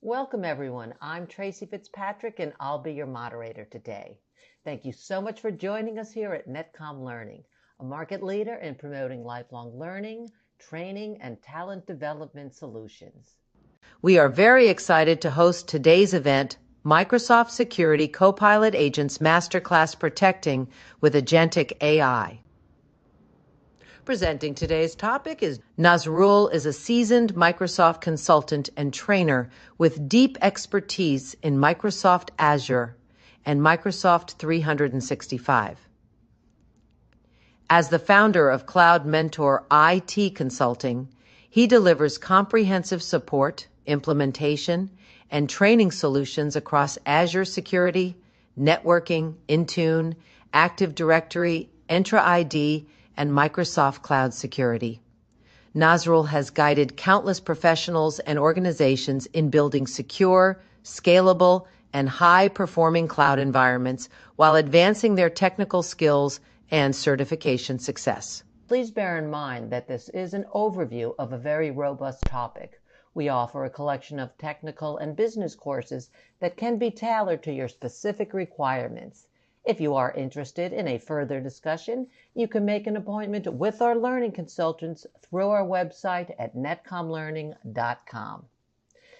Welcome everyone. I'm Tracy Fitzpatrick and I'll be your moderator today. Thank you so much for joining us here at Netcom Learning, a market leader in promoting lifelong learning, training, and talent development solutions. We are very excited to host today's event, Microsoft Security Copilot Agents Masterclass Protecting with Agentic AI. Presenting today's topic is Nazrul is a seasoned Microsoft consultant and trainer with deep expertise in Microsoft Azure and Microsoft 365. As the founder of Cloud Mentor IT Consulting, he delivers comprehensive support, implementation, and training solutions across Azure Security, Networking, Intune, Active Directory, Entra ID, and Microsoft Cloud Security. Nazrul has guided countless professionals and organizations in building secure, scalable, and high-performing cloud environments while advancing their technical skills and certification success. Please bear in mind that this is an overview of a very robust topic. We offer a collection of technical and business courses that can be tailored to your specific requirements. If you are interested in a further discussion, you can make an appointment with our learning consultants through our website at netcomlearning.com.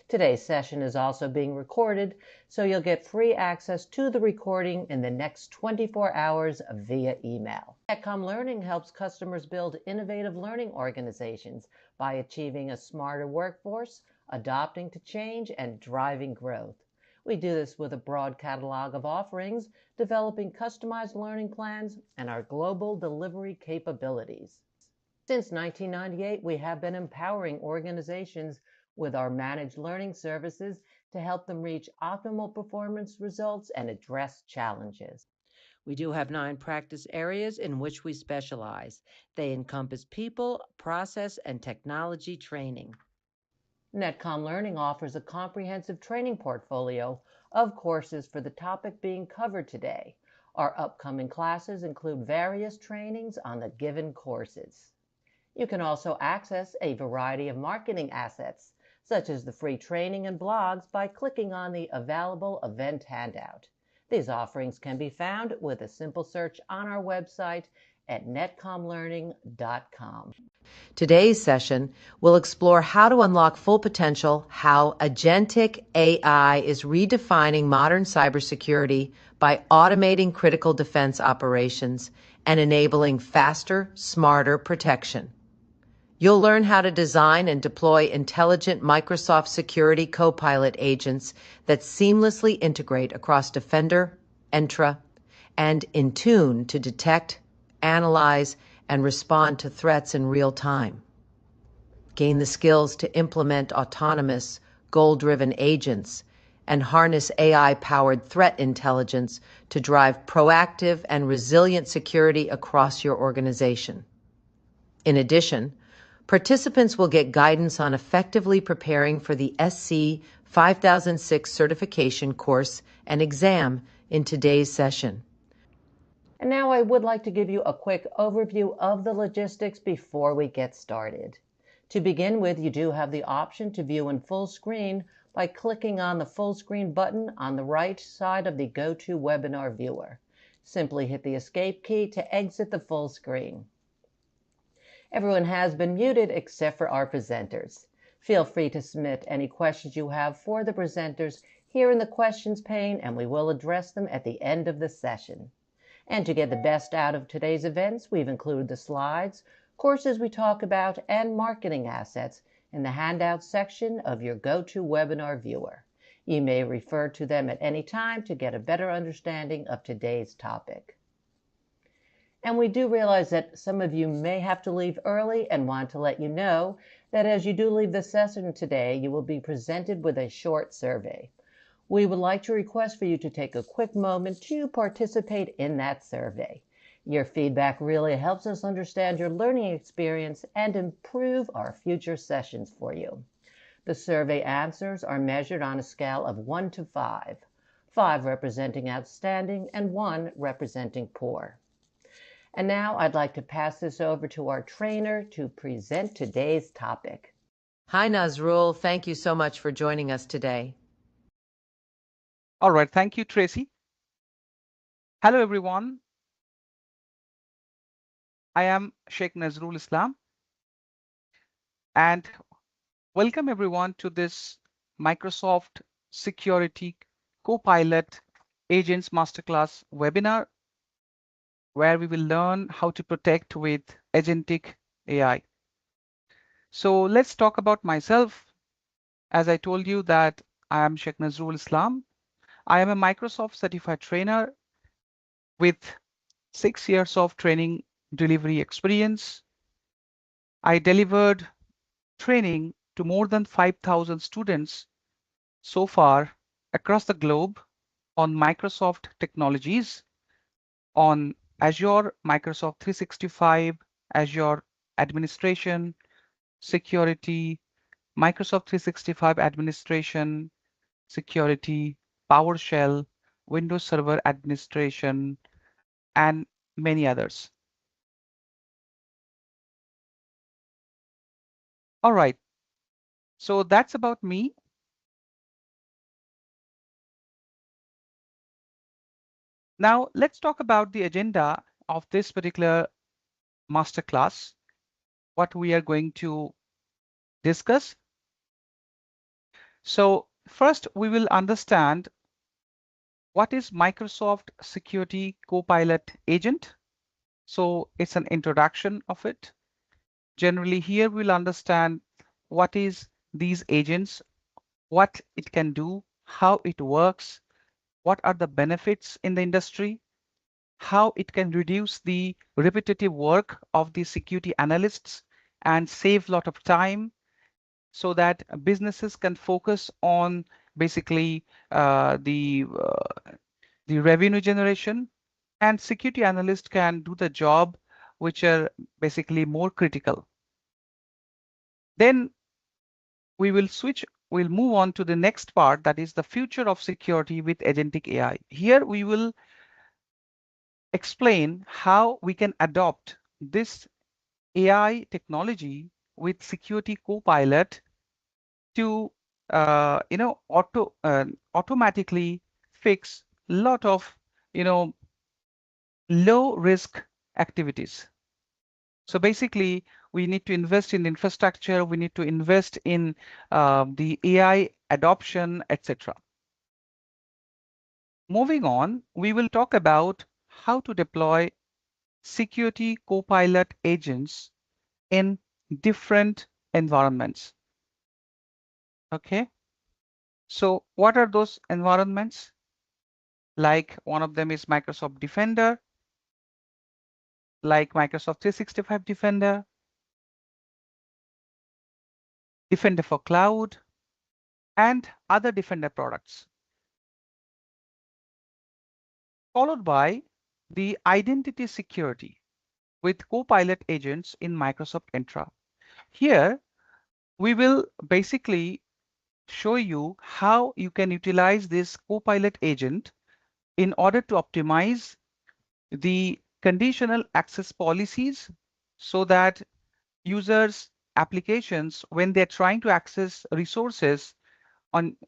Today's session is also being recorded, so you'll get free access to the recording in the next 24 hours via email. Netcom Learning helps customers build innovative learning organizations by achieving a smarter workforce, adapting to change, and driving growth. We do this with a broad catalog of offerings, developing customized learning plans, and our global delivery capabilities. Since 1998, we have been empowering organizations with our managed learning services to help them reach optimal performance results and address challenges. We do have 9 practice areas in which we specialize. They encompass people, process, and technology training. Netcom Learning offers a comprehensive training portfolio of courses for the topic being covered today. Our upcoming classes include various trainings on the given courses. You can also access a variety of marketing assets, such as the free training and blogs, by clicking on the available event handout. These offerings can be found with a simple search on our website at netcomlearning.com. Today's session will explore how to unlock full potential, how Agentic AI is redefining modern cybersecurity by automating critical defense operations and enabling faster, smarter protection. You'll learn how to design and deploy intelligent Microsoft Security Copilot agents that seamlessly integrate across Defender, Entra, and Intune to detect, analyze, and respond to threats in real time. Gain the skills to implement autonomous, goal-driven agents and harness AI-powered threat intelligence to drive proactive and resilient security across your organization. In addition, participants will get guidance on effectively preparing for the SC 5006 certification course and exam in today's session. And now I would like to give you a quick overview of the logistics before we get started. To begin with, you do have the option to view in full screen by clicking on the full screen button on the right side of the GoToWebinar viewer. Simply hit the escape key to exit the full screen. Everyone has been muted except for our presenters. Feel free to submit any questions you have for the presenters here in the questions pane, and we will address them at the end of the session. And to get the best out of today's events, we've included the slides, courses we talk about, and marketing assets in the handouts section of your GoToWebinar viewer. You may refer to them at any time to get a better understanding of today's topic. And we do realize that some of you may have to leave early and want to let you know that as you do leave the session today, you will be presented with a short survey. We would like to request for you to take a quick moment to participate in that survey. Your feedback really helps us understand your learning experience and improve our future sessions for you. The survey answers are measured on a scale of 1 to 5, 5 representing outstanding and 1 representing poor. And now I'd like to pass this over to our trainer to present today's topic. Hi, Nazrul. Thank you so much for joining us today. All right, thank you, Tracy. Hello, everyone. I am Sheikh Nazrul Islam, and welcome everyone to this Microsoft Security Copilot Agents Masterclass webinar, where we will learn how to protect with Agentic AI. So let's talk about myself. As I told you that I am Sheikh Nazrul Islam. I am a Microsoft certified trainer with 6 years of training delivery experience. I delivered training to more than 5,000 students so far across the globe on Microsoft technologies, on Azure, Microsoft 365, Azure administration, security, Microsoft 365 administration, security, PowerShell, Windows Server administration, and many others. All right, so that's about me. Now let's talk about the agenda of this particular masterclass, what we are going to discuss. So first, we will understand what is Microsoft Security Copilot Agent. So it's an introduction of it. Generally, here we'll understand what is these agents, what it can do, how it works, what are the benefits in the industry, how it can reduce the repetitive work of the security analysts and save a lot of time so that businesses can focus on basically the revenue generation, and security analysts can do the job which are basically more critical. Then we'll move on to the next part, that is the future of security with agentic AI. Here we will explain how we can adopt this AI technology with security copilot to automatically fix a lot of low risk activities. So basically, we need to invest in infrastructure, we need to invest in the AI adoption, etc. Moving on, we will talk about how to deploy security copilot agents in different environments. Okay, so what are those environments? Like one of them is Microsoft Defender, like Microsoft 365 Defender, Defender for Cloud, and other Defender products, followed by the identity security with Copilot agents in Microsoft Entra. Here, we will basically show you how you can utilize this Copilot agent in order to optimize the conditional access policies so that users applications, when they're trying to access resources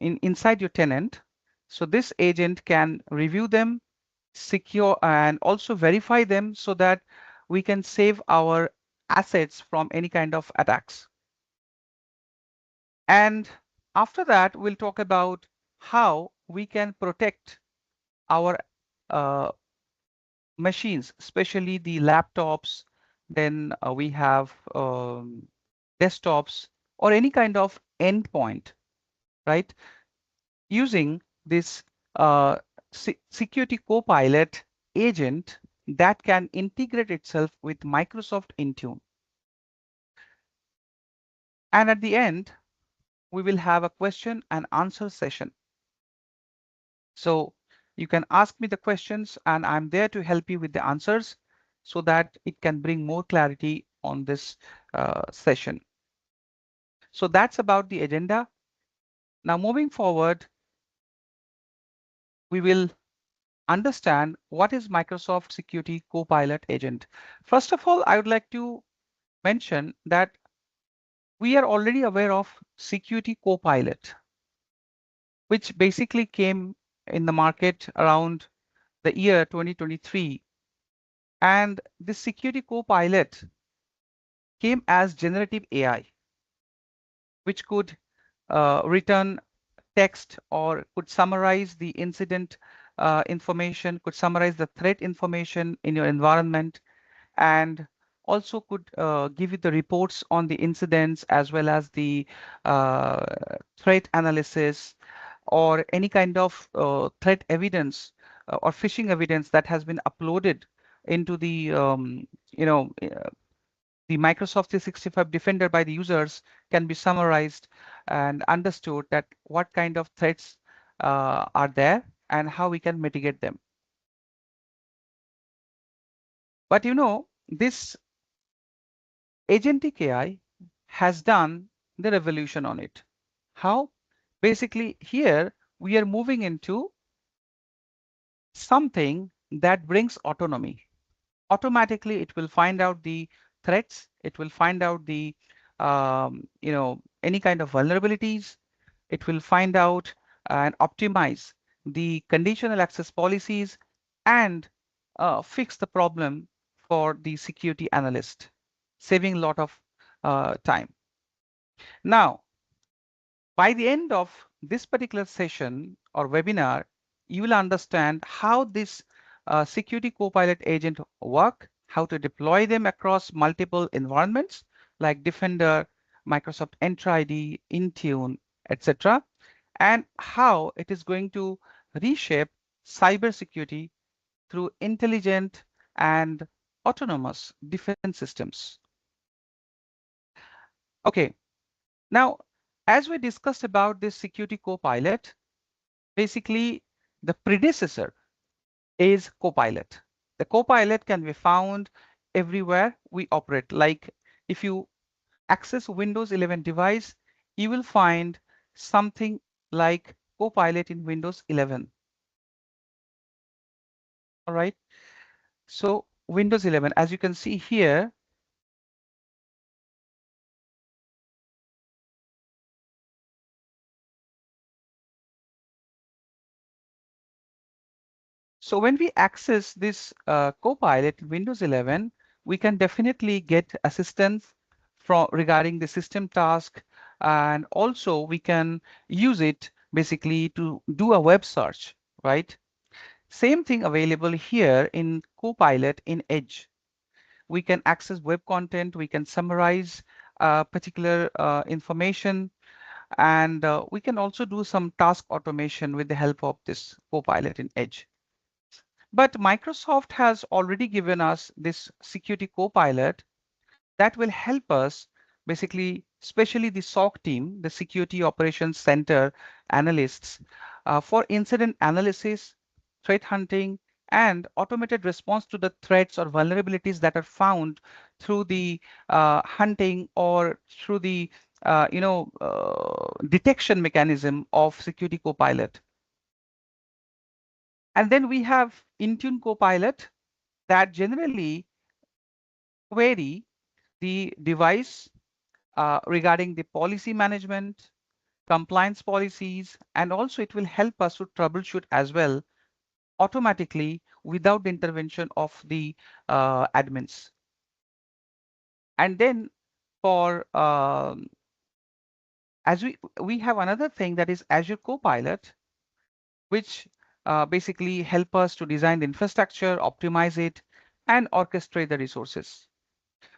inside your tenant, so this agent can review them, secure, and also verify them so that we can save our assets from any kind of attacks. And after that, we'll talk about how we can protect our uh, machines, especially the laptops. Then we have desktops or any kind of endpoint, right? Using this security copilot agent that can integrate itself with Microsoft Intune. And at the end, we will have a question and answer session. So you can ask me the questions and I'm there to help you with the answers so that it can bring more clarity on this session. So that's about the agenda. Now moving forward, we will understand what is Microsoft Security Copilot Agent. First of all, I would like to mention that We are already aware of Security Copilot, which basically came in the market around the year 2023. And this Security Copilot came as generative AI, which could return text or could summarize the incident information, could summarize the threat information in your environment, and also could give you the reports on the incidents as well as the uh, threat analysis or any kind of threat evidence or phishing evidence that has been uploaded into the you know the Microsoft 365 Defender by the users can be summarized and understood that what kind of threats are there and how we can mitigate them. But this Agentic AI has done the revolution on it. How? Basically, here we are moving into something that brings autonomy. Automatically, it will find out the threats. It will find out the any kind of vulnerabilities. It will find out and optimize the conditional access policies and fix the problem for the security analyst, saving a lot of time. Now, by the end of this particular session or webinar, you will understand how this security copilot agent work, how to deploy them across multiple environments like Defender, Microsoft Entra ID, Intune, etc., and how it is going to reshape cybersecurity through intelligent and autonomous defense systems. Okay, now as we discussed about this security copilot, basically the predecessor is Copilot. The Copilot can be found everywhere we operate. Like if you access Windows 11 device, you will find something like Copilot in Windows 11. All right. So Windows 11, as you can see here, so when we access this Copilot in Windows 11, we can definitely get assistance from regarding the system task, and also we can use it basically to do a web search, right? Same thing available here in Copilot in Edge. We can access web content, we can summarize particular information, and we can also do some task automation with the help of this Copilot in Edge. But Microsoft has already given us this security copilot that will help us basically, especially the SOC team, the Security Operations Center analysts, for incident analysis, threat hunting, and automated response to the threats or vulnerabilities that are found through the hunting or through the detection mechanism of Security Copilot. And then we have Intune Copilot that generally query the device regarding the policy management, compliance policies, and also it will help us to troubleshoot as well automatically without the intervention of the admins. And then for as we have another thing that is Azure Copilot, which basically help us to design the infrastructure, optimize it, and orchestrate the resources.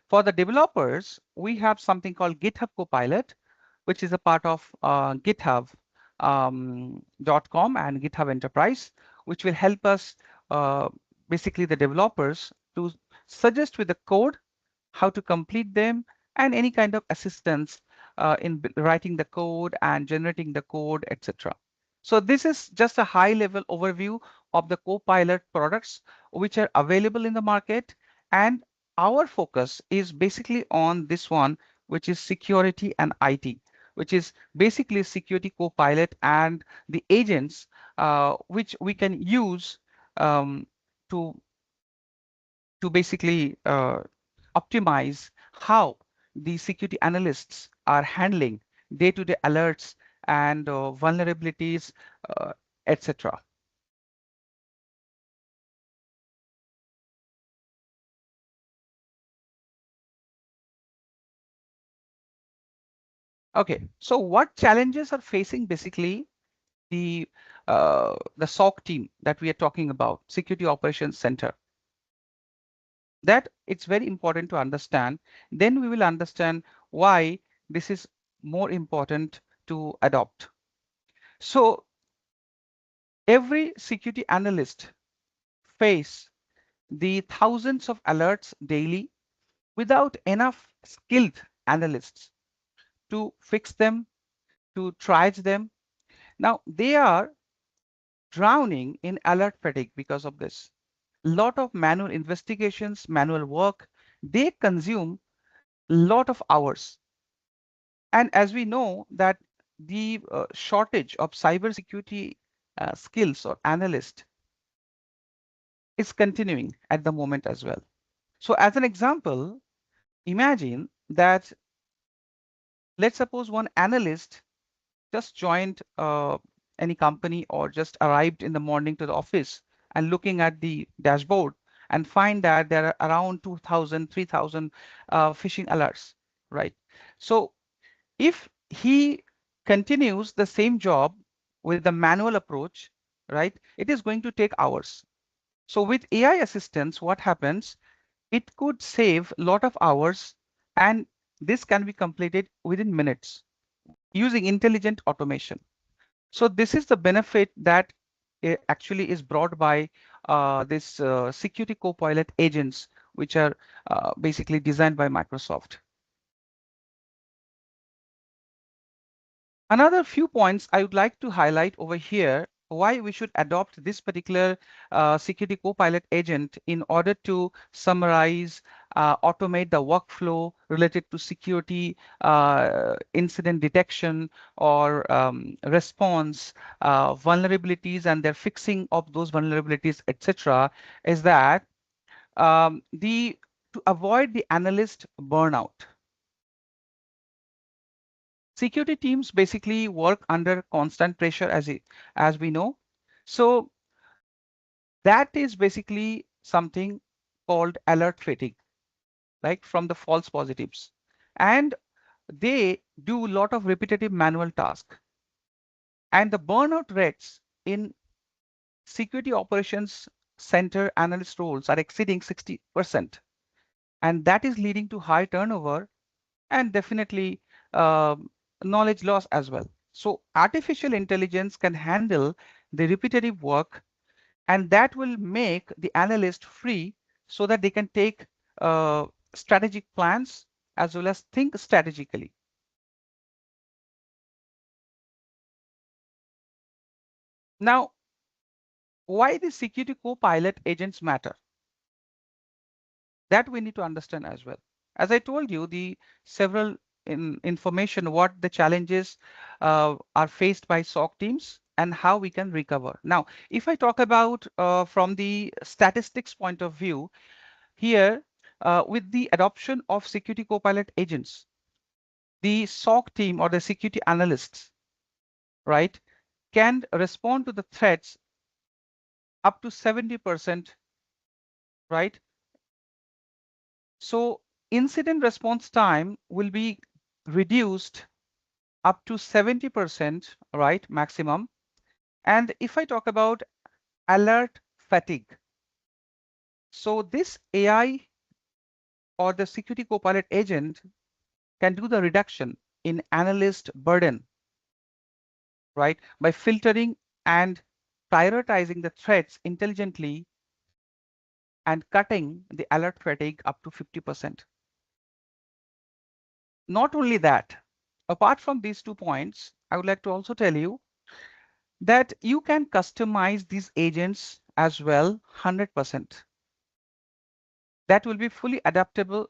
For the developers, we have something called GitHub Copilot, which is a part of GitHub.com and GitHub Enterprise, which will help us basically the developers to suggest with the code how to complete them and any kind of assistance in writing the code and generating the code, etc. So this is just a high level overview of the Copilot products which are available in the market, and our focus is basically on this one, which is security and IT, which is basically security Copilot and the agents which we can use um, to basically optimize how the security analysts are handling day-to-day alerts and vulnerabilities, etc. Okay, so what challenges are facing basically the SOC team that we are talking about, Security Operations Center? That it's very important to understand. Then we will understand why this is more important to adopt. So every security analyst face the thousands of alerts daily without enough skilled analysts to fix them, to triage them. Now they are drowning in alert fatigue because of this. Lot of manual investigations, manual work, they consume lot of hours. And as we know that the shortage of cybersecurity skills or analyst is continuing at the moment as well. So as an example, imagine that let's suppose one analyst just joined any company or just arrived in the morning to the office and looking at the dashboard and find that there are around 2,000, 3,000 phishing alerts, right? So if he continues the same job with the manual approach, right, it is going to take hours. So with AI assistance, what happens? It could save a lot of hours, and this can be completed within minutes using intelligent automation. So this is the benefit that actually is brought by this security copilot agents, which are basically designed by Microsoft. Another few points I would like to highlight over here, why we should adopt this particular security copilot agent in order to summarize, automate the workflow related to security, incident detection or response, vulnerabilities and their fixing of those vulnerabilities, etc., is that to avoid the analyst burnout. Security teams basically work under constant pressure as we know. So that is basically something called alert fatigue, like from the false positives. And they do a lot of repetitive manual tasks. And the burnout rates in security operations center analyst roles are exceeding 60%. And that is leading to high turnover and definitely knowledge loss as well. So artificial intelligence can handle the repetitive work, and that will make the analyst free so that they can take strategic plans as well as think strategically. Now, why the security co-pilot agents matter? That we need to understand as well. As I told you, the several information what the challenges are faced by SOC teams and how we can recover. Now, if I talk about from the statistics point of view, here with the adoption of security copilot agents, the SOC team or the security analysts, right, can respond to the threats up to 70%, right? So incident response time will be reduced up to 70%, right, maximum. And if I talk about alert fatigue, so this AI or the security copilot agent can do the reduction in analyst burden, right, by filtering and prioritizing the threats intelligently and cutting the alert fatigue up to 50%. Not only that, apart from these 2 points, I would like to also tell you that you can customize these agents as well 100%. That will be fully adaptable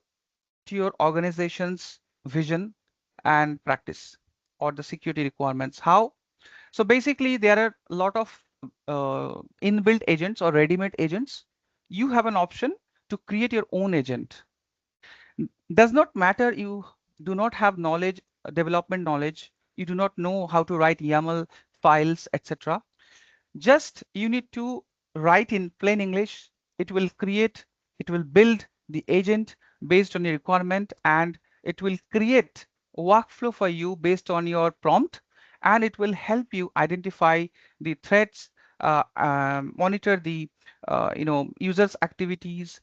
to your organization's vision and practice or the security requirements. How? So basically, there are a lot of inbuilt agents or ready-made agents. You have an option to create your own agent. Does not matter you do not have knowledge development knowledge, you do not know how to write YAML files, etc. Just you need to write in plain English. It will create, it will build the agent based on your requirement, and it will create a workflow for you based on your prompt, and it will help you identify the threats, monitor the users activities,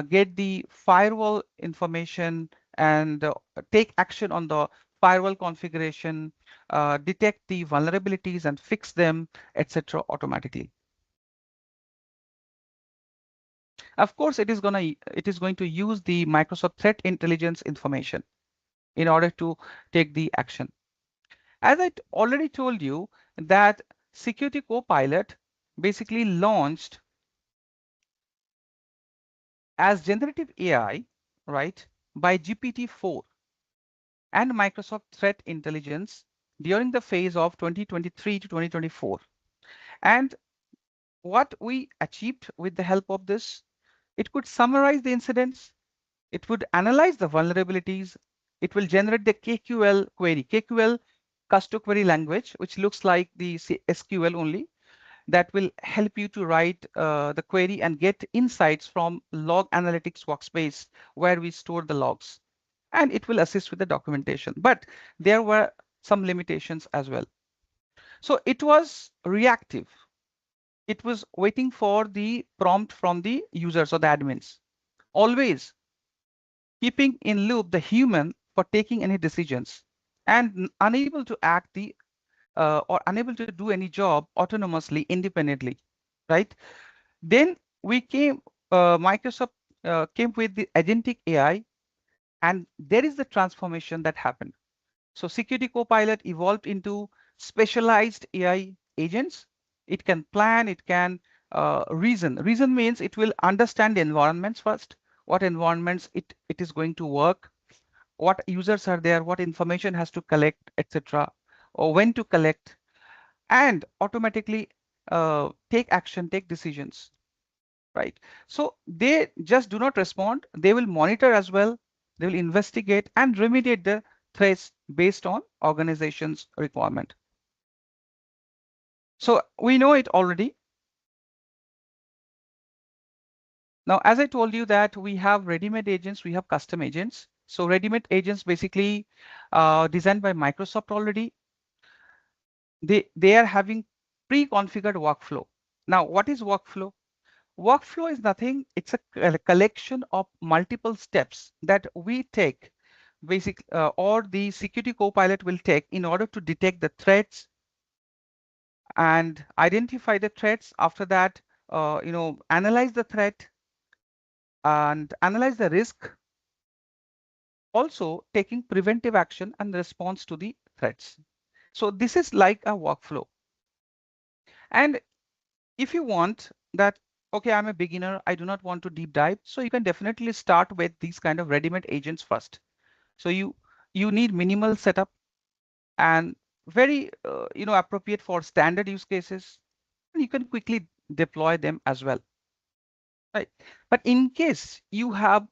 get the firewall information, and take action on the firewall configuration, detect the vulnerabilities and fix them, etc. automatically. Of course, it is going to use the Microsoft Threat Intelligence information in order to take the action. As I already told you that Security Copilot basically launched as generative AI, right, by GPT-4 and Microsoft Threat Intelligence during the phase of 2023 to 2024. And what we achieved with the help of this, it could summarize the incidents, it would analyze the vulnerabilities, it will generate the KQL query, KQL custom query language, which looks like the SQL only, that will help you to write the query and get insights from log analytics workspace where we store the logs. And it will assist with the documentation. But there were some limitations as well. So it was reactive. It was waiting for the prompt from the users or the admins. Always keeping in loop the human for taking any decisions, and unable to act the or unable to do any job autonomously independently, right? Then we came, Microsoft came with the agentic AI, and there is the transformation that happened. So Security Copilot evolved into specialized AI agents. It can plan, it can reason. Reason means it will understand the environments first, what environments it is going to work, what users are there, what information has to collect, etc., or when to collect, and automatically take action, take decisions, right? So they just do not respond. They will monitor as well. They will investigate and remediate the threats based on organization's requirement. So we know it already. Now, as I told you that we have ready-made agents, we have custom agents. So ready-made agents basically designed by Microsoft already. They are having pre-configured workflow. Now, what is workflow? Workflow is nothing. It's a collection of multiple steps that we take, or the Security Copilot will take in order to detect the threats and identify the threats. After that, analyze the threat and analyze the risk. Also, taking preventive action and response to the threats. So this is like a workflow. And if you want that, okay, I'm a beginner, I do not want to deep dive, so you can definitely start with these kind of ready-made agents first. So you need minimal setup and very appropriate for standard use cases, and you can quickly deploy them as well, right? But in case you have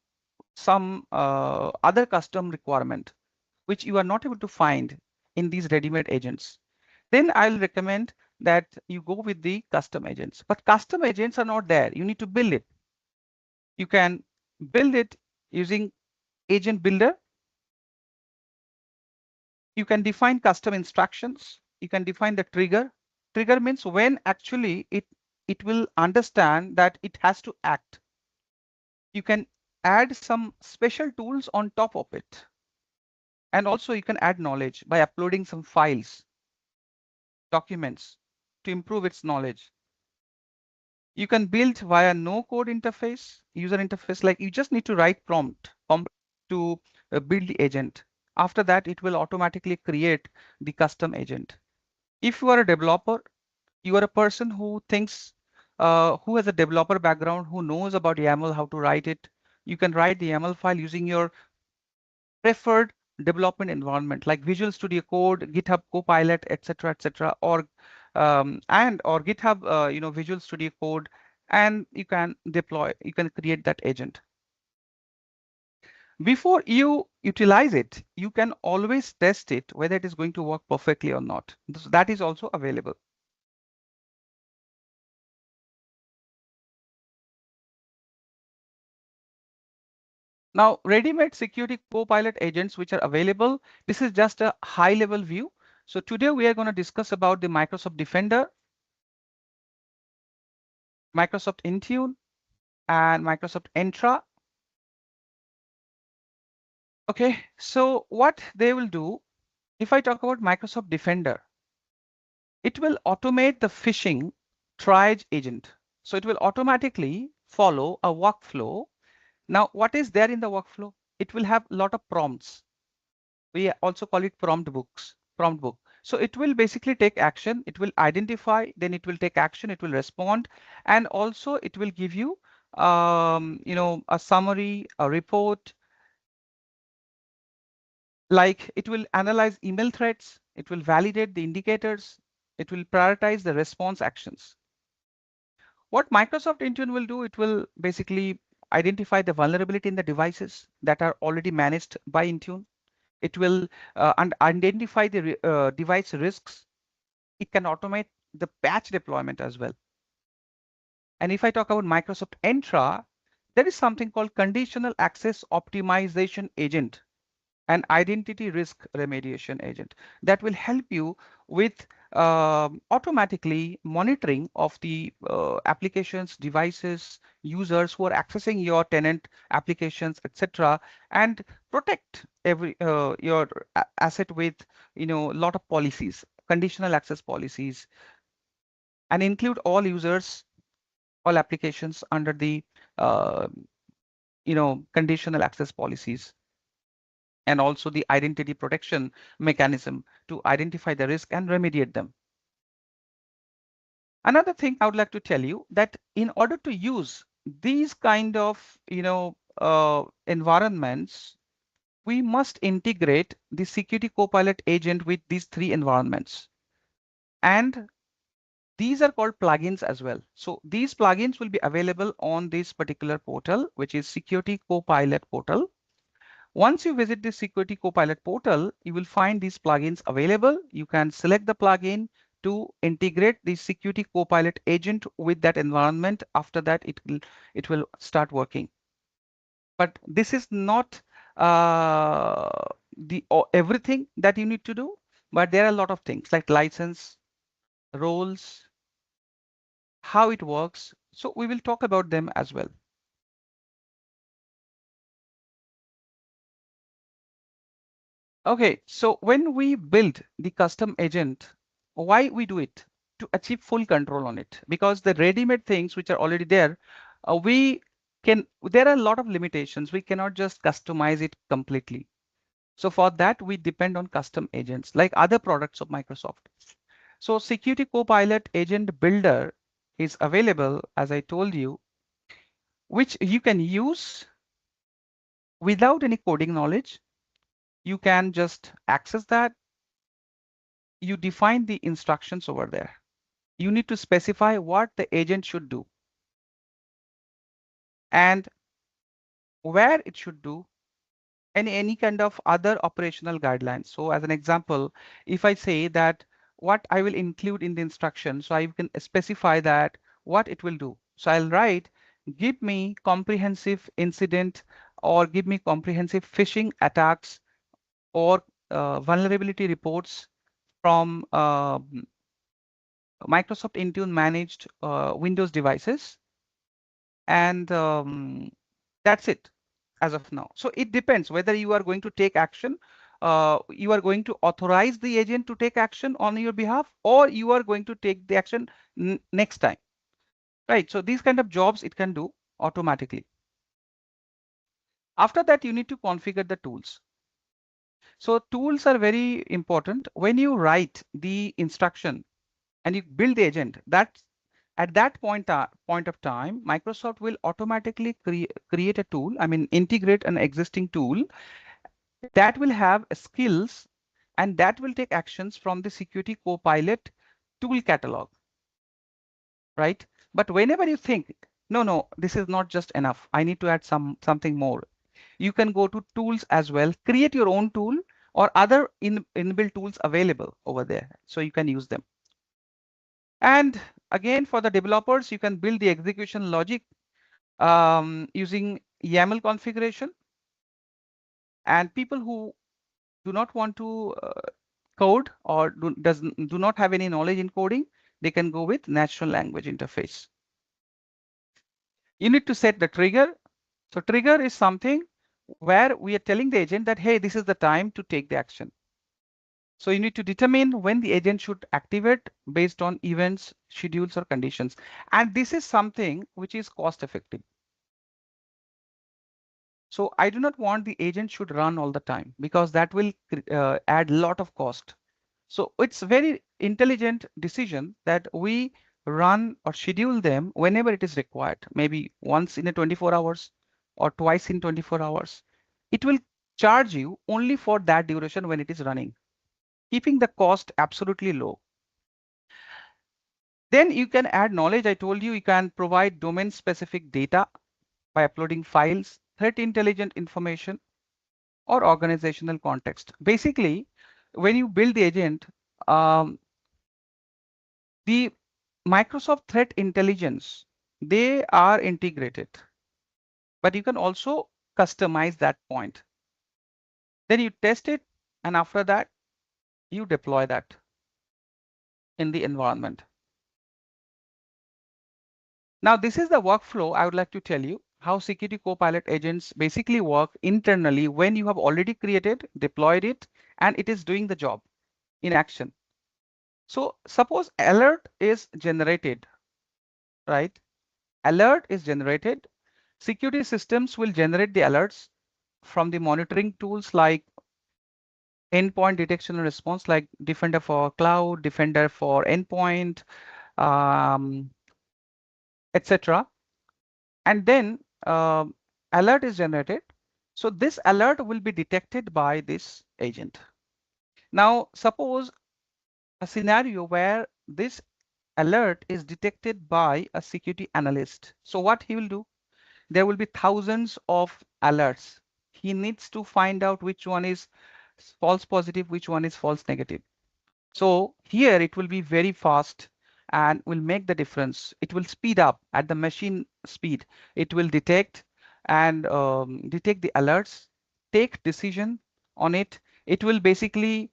some other custom requirement which you are not able to find in these ready-made agents, then I'll recommend that you go with the custom agents. But custom agents are not there. You need to build it. You can build it using agent builder. You can define custom instructions. You can define the trigger. Trigger means when actually it will understand that it has to act. You can add some special tools on top of it. And also you can add knowledge by uploading some files, documents to improve its knowledge. You can build via no code interface, user interface, like you just need to write prompt to build the agent. After that, it will automatically create the custom agent. If you are a developer, you are a person who thinks, who has a developer background, who knows about YAML, how to write it. You can write the YAML file using your preferred development environment like Visual Studio Code, GitHub Copilot, etc., or GitHub, Visual Studio Code, and you can deploy. You can create that agent. Before you utilize it, you can always test it whether it is going to work perfectly or not. That is also available. Now, ready-made security Copilot agents which are available, this is just a high-level view. So today we are going to discuss about the Microsoft Defender, Microsoft Intune, and Microsoft Entra. Okay, so what they will do, if I talk about Microsoft Defender, it will automate the phishing triage agent. So it will automatically follow a workflow. Now, what is there in the workflow? It will have a lot of prompts. We also call it prompt book. So it will basically take action. It will identify, then it will take action. It will respond, and also it will give you, a summary, a report. Like it will analyze email threads. It will validate the indicators. It will prioritize the response actions. What Microsoft Intune will do, it will basically identify the vulnerability in the devices that are already managed by Intune. It will identify the device risks. It can automate the patch deployment as well. And if I talk about Microsoft Entra, there is something called conditional access optimization agent, an identity risk remediation agent that will help you with automatically monitoring of the applications, devices, users who are accessing your tenant applications, etc., and protect your asset with a lot of policies, conditional access policies, and include all users, all applications under the uh, conditional access policies, and also the identity protection mechanism to identify the risk and remediate them. Another thing I would like to tell you that in order to use these kind of environments, we must integrate the security copilot agent with these three environments, and these are called plugins as well. So these plugins will be available on this particular portal, which is security copilot portal. Once you visit the Security Copilot portal, you will find these plugins available. You can select the plugin to integrate the Security Copilot agent with that environment. After that, it will start working. But this is not everything that you need to do. But there are a lot of things like license, roles, how it works. So we will talk about them as well. Okay, so when we build the custom agent, why we do it? To achieve full control on it, because the ready-made things which are already there, there are a lot of limitations. We cannot just customize it completely. So for that, we depend on custom agents like other products of Microsoft. So Security Copilot Agent Builder is available, as I told you, which you can use without any coding knowledge. You can just access that. You define the instructions over there. You need to specify what the agent should do and where it should do, and any kind of other operational guidelines. So as an example, if I say that what I will include in the instruction, so I can specify that what it will do. So I'll write, give me comprehensive incident, or give me comprehensive phishing attacks, or vulnerability reports from Microsoft Intune managed Windows devices, and that's it as of now. So it depends whether you are going to take action, you are going to authorize the agent to take action on your behalf, or you are going to take the action next time, right? So these kind of jobs it can do automatically. After that, you need to configure the tools. So tools are very important. When you write the instruction and you build the agent, that at that point of time, Microsoft will automatically create a tool, I mean, integrate an existing tool that will have skills and that will take actions from the Security Copilot tool catalog, right? But whenever you think, no, this is not just enough, I need to add something more. You can go to tools as well, create your own tool or other inbuilt tools available over there. So you can use them. And again, for the developers, you can build the execution logic using YAML configuration. And people who do not want to code or do not have any knowledge in coding, they can go with natural language interface. You need to set the trigger. So trigger is something where we are telling the agent that, hey, this is the time to take the action. So you need to determine when the agent should activate based on events, schedules, or conditions. And this is something which is cost effective. So I do not want the agent should run all the time because that will add a lot of cost. So it's a very intelligent decision that we run or schedule them whenever it is required, maybe once in a 24 hours or twice in 24 hours. It will charge you only for that duration when it is running, keeping the cost absolutely low. Then you can add knowledge. I told you you can provide domain specific data by uploading files, threat intelligent information, or organizational context. Basically, when you build the agent, um, the Microsoft Threat Intelligence, they are integrated, but you can also customize that point. Then you test it, and after that, you deploy that in the environment. Now, this is the workflow I would like to tell you how Security Copilot agents basically work internally when you have already created, deployed it, and it is doing the job in action. So suppose alert is generated, right? Alert is generated. Security systems will generate the alerts from the monitoring tools like endpoint detection and response, like Defender for cloud, Defender for endpoint, etc. And then alert is generated. So this alert will be detected by this agent. Now, suppose a scenario where this alert is detected by a security analyst. So what he will do? There will be thousands of alerts. He needs to find out which one is false positive, which one is false negative. So here it will be very fast and will make the difference. It will speed up at the machine speed. It will detect and detect the alerts, take decision on it. It will basically,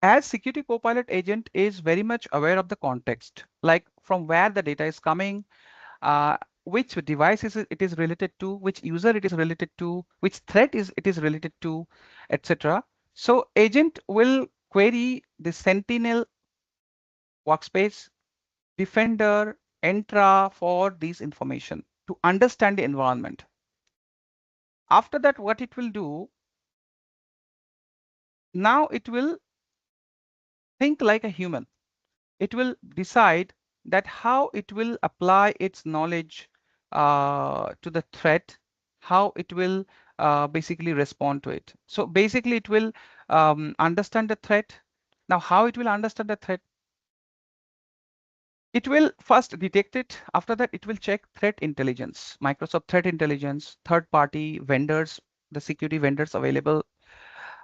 as Security Copilot agent is very much aware of the context, like from where the data is coming, which device it is related to, which user it is related to, which threat is it is related to, etc. So agent will query the Sentinel workspace, Defender, Entra for these information to understand the environment. After that, what it will do, now it will think like a human. It will decide that how it will apply its knowledge to the threat, how it will basically respond to it. So basically it will understand the threat. Now, how it will understand the threat? It will first detect it. After that, it will check threat intelligence, Microsoft Threat Intelligence, third-party vendors, the security vendors available,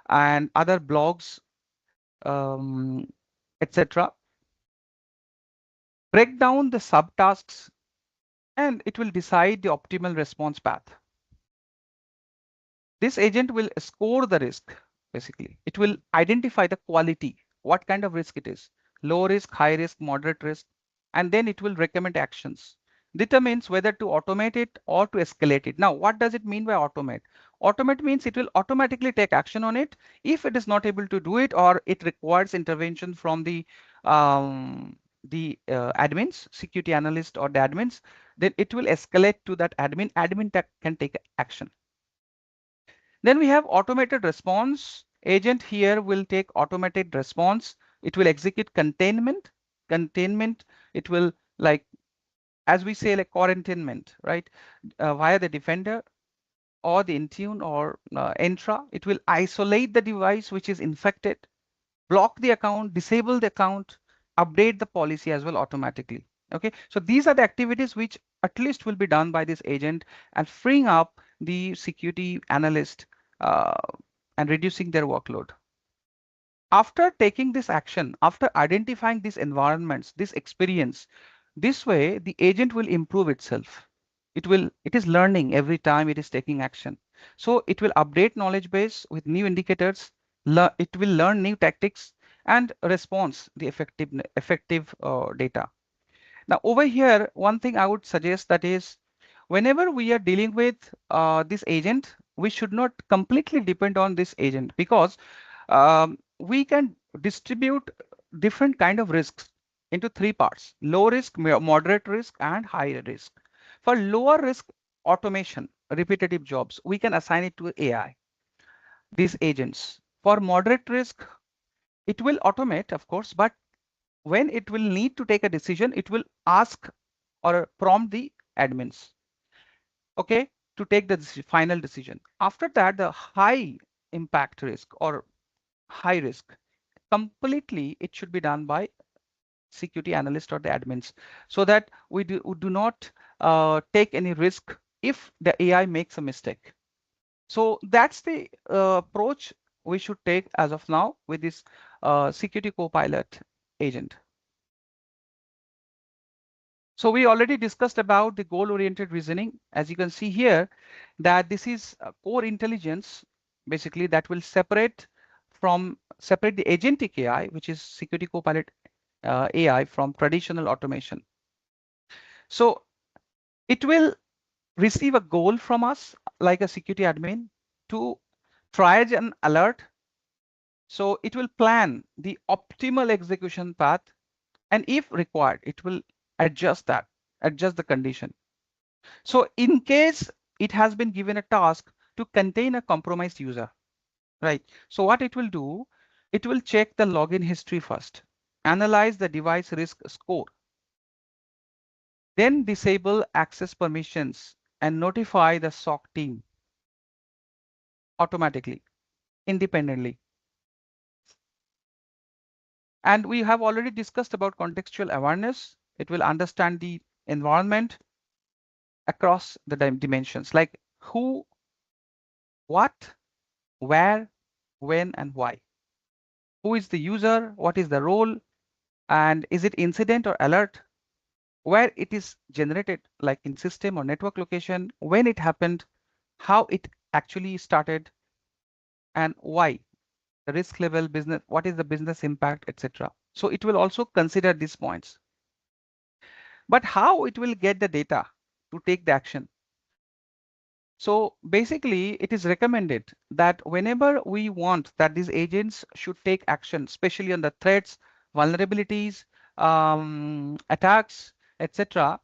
and other blogs, etc. Break down the subtasks and it will decide the optimal response path. This agent will score the risk, basically. It will identify the quality, what kind of risk it is, low risk, high risk, moderate risk, and then it will recommend actions. Determines whether to automate it or to escalate it. Now, what does it mean by automate? Automate means it will automatically take action on it if it is not able to do it or it requires intervention from the admins, security analyst or the admins, then it will escalate to that admin. Admin can take action. Then we have automated response. Agent here will take automated response. It will execute containment. Containment, it will like, as we say, like quarantinement, right? Via the Defender or the Intune or Entra, it will isolate the device which is infected, block the account, disable the account, update the policy as well automatically. Okay, so these are the activities which at least will be done by this agent and freeing up the security analyst uh, and reducing their workload. After taking this action, after identifying these environments, this experience, this way the agent will improve itself. It is learning every time it is taking action. So it will update knowledge base with new indicators, it will learn new tactics and response the effective data. Now over here, one thing I would suggest that is whenever we are dealing with this agent, we should not completely depend on this agent because we can distribute different kind of risks into three parts: low risk, moderate risk, and high risk. For lower risk automation, repetitive jobs, we can assign it to AI, these agents. For moderate risk, it will automate, of course, but when it will need to take a decision, it will ask or prompt the admins, okay, to take the final decision. After that, the high impact risk or high risk, completely it should be done by security analyst or the admins, so that we do not take any risk if the AI makes a mistake. So that's the approach we should take as of now with this security copilot agent. So we already discussed about the goal-oriented reasoning. As you can see here, that this is core intelligence, basically, that will separate the agentic AI, which is security copilot AI, from traditional automation. So it will receive a goal from us, like a security admin, to triage an alert. So it will plan the optimal execution path, and if required, it will adjust the condition. So in case it has been given a task to contain a compromised user, right? So what it will do, it will check the login history first, analyze the device risk score, then disable access permissions and notify the SOC team automatically, independently. And we have already discussed about contextual awareness. It will understand the environment across the dimensions, like who, what, where, when, and why. Who is the user? What is the role? And is it incident or alert? Where it is generated, like in system or network location, when it happened, how it actually started, and why, the risk level, business, what is the business impact, etc. So it will also consider these points. But how it will get the data to take the action? So basically, it is recommended that whenever we want that these agents should take action, especially on the threats, vulnerabilities, attacks, etc.,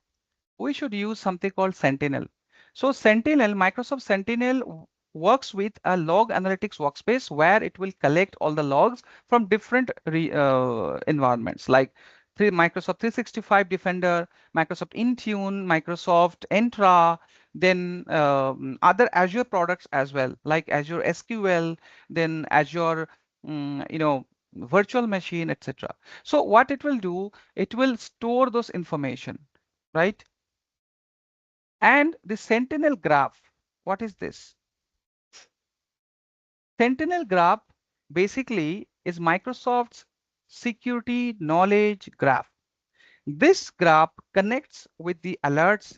we should use something called Sentinel. So Sentinel, Microsoft Sentinel works with a log analytics workspace where it will collect all the logs from different environments like Microsoft 365 Defender, Microsoft Intune, Microsoft Entra, then other Azure products as well, like Azure SQL, then Azure, virtual machine, etc. So what it will do, it will store those information, right? And the Sentinel graph, what is this? Sentinel graph basically is Microsoft's security knowledge graph. This graph connects with the alerts,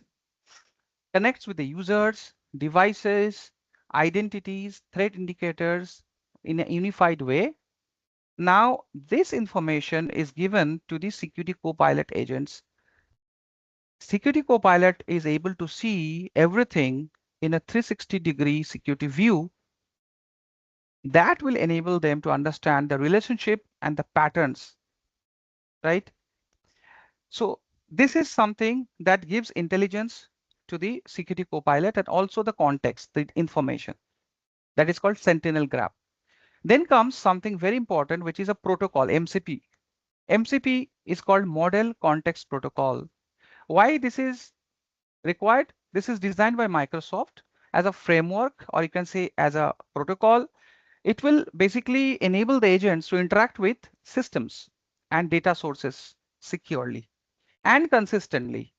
connects with the users, devices, identities, threat indicators in a unified way. Now, this information is given to the security copilot agents. Security Copilot is able to see everything in a 360-degree security view that will enable them to understand the relationship and the patterns, right? So this is something that gives intelligence to the Security Copilot and also the context, the information. That is called Sentinel Graph. Then comes something very important, which is a protocol, MCP. MCP is called Model Context Protocol. Why this is required? This is designed by Microsoft as a framework, or you can say as a protocol. It will basically enable the agents to interact with systems and data sources securely. and consistently,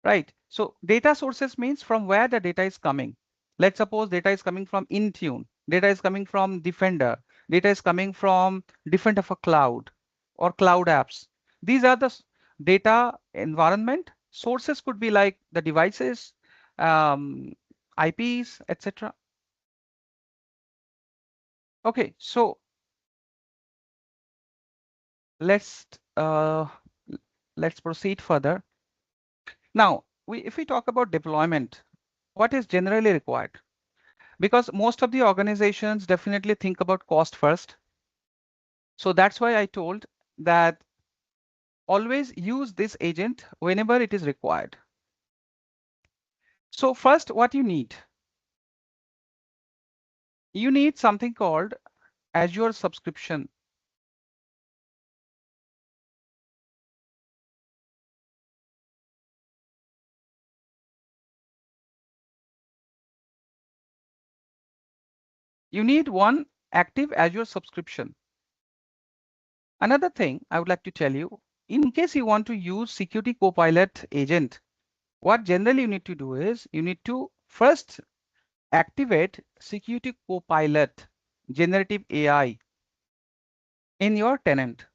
right? So data sources means from where the data is coming. Let's suppose data is coming from Intune, data is coming from Defender, data is coming from different of a cloud or cloud apps. These are the data environment. Sources could be like the devices, IPs, etc. Okay, so let's uh, let's proceed further. Now, if we talk about deployment, what is generally required? Because most of the organizations definitely think about cost first. So that's why I told that always use this agent whenever it is required. So first, what you need something called Azure subscription. You need one active Azure subscription. Another thing I would like to tell you, in case you want to use Security Copilot agent, what generally you need to do is you need to first activate Security Copilot generative AI in your tenant.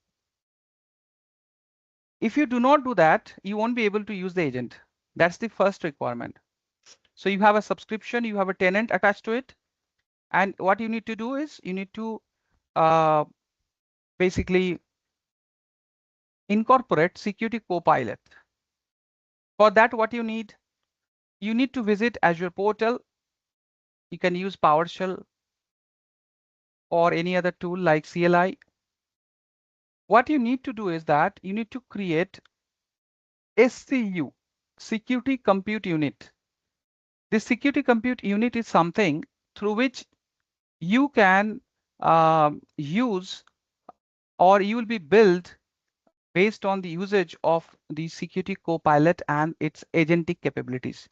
If you do not do that, you won't be able to use the agent. That's the first requirement. So you have a subscription, you have a tenant attached to it. And what you need to do is you need to uh, basically incorporate Security Copilot. For that, what you need to visit Azure portal. You can use PowerShell or any other tool like CLI. What you need to do is that you need to create SCU, Security Compute Unit. This Security Compute Unit is something through which you can use, or you will be built based on the usage of the Security Copilot and its agentic capabilities.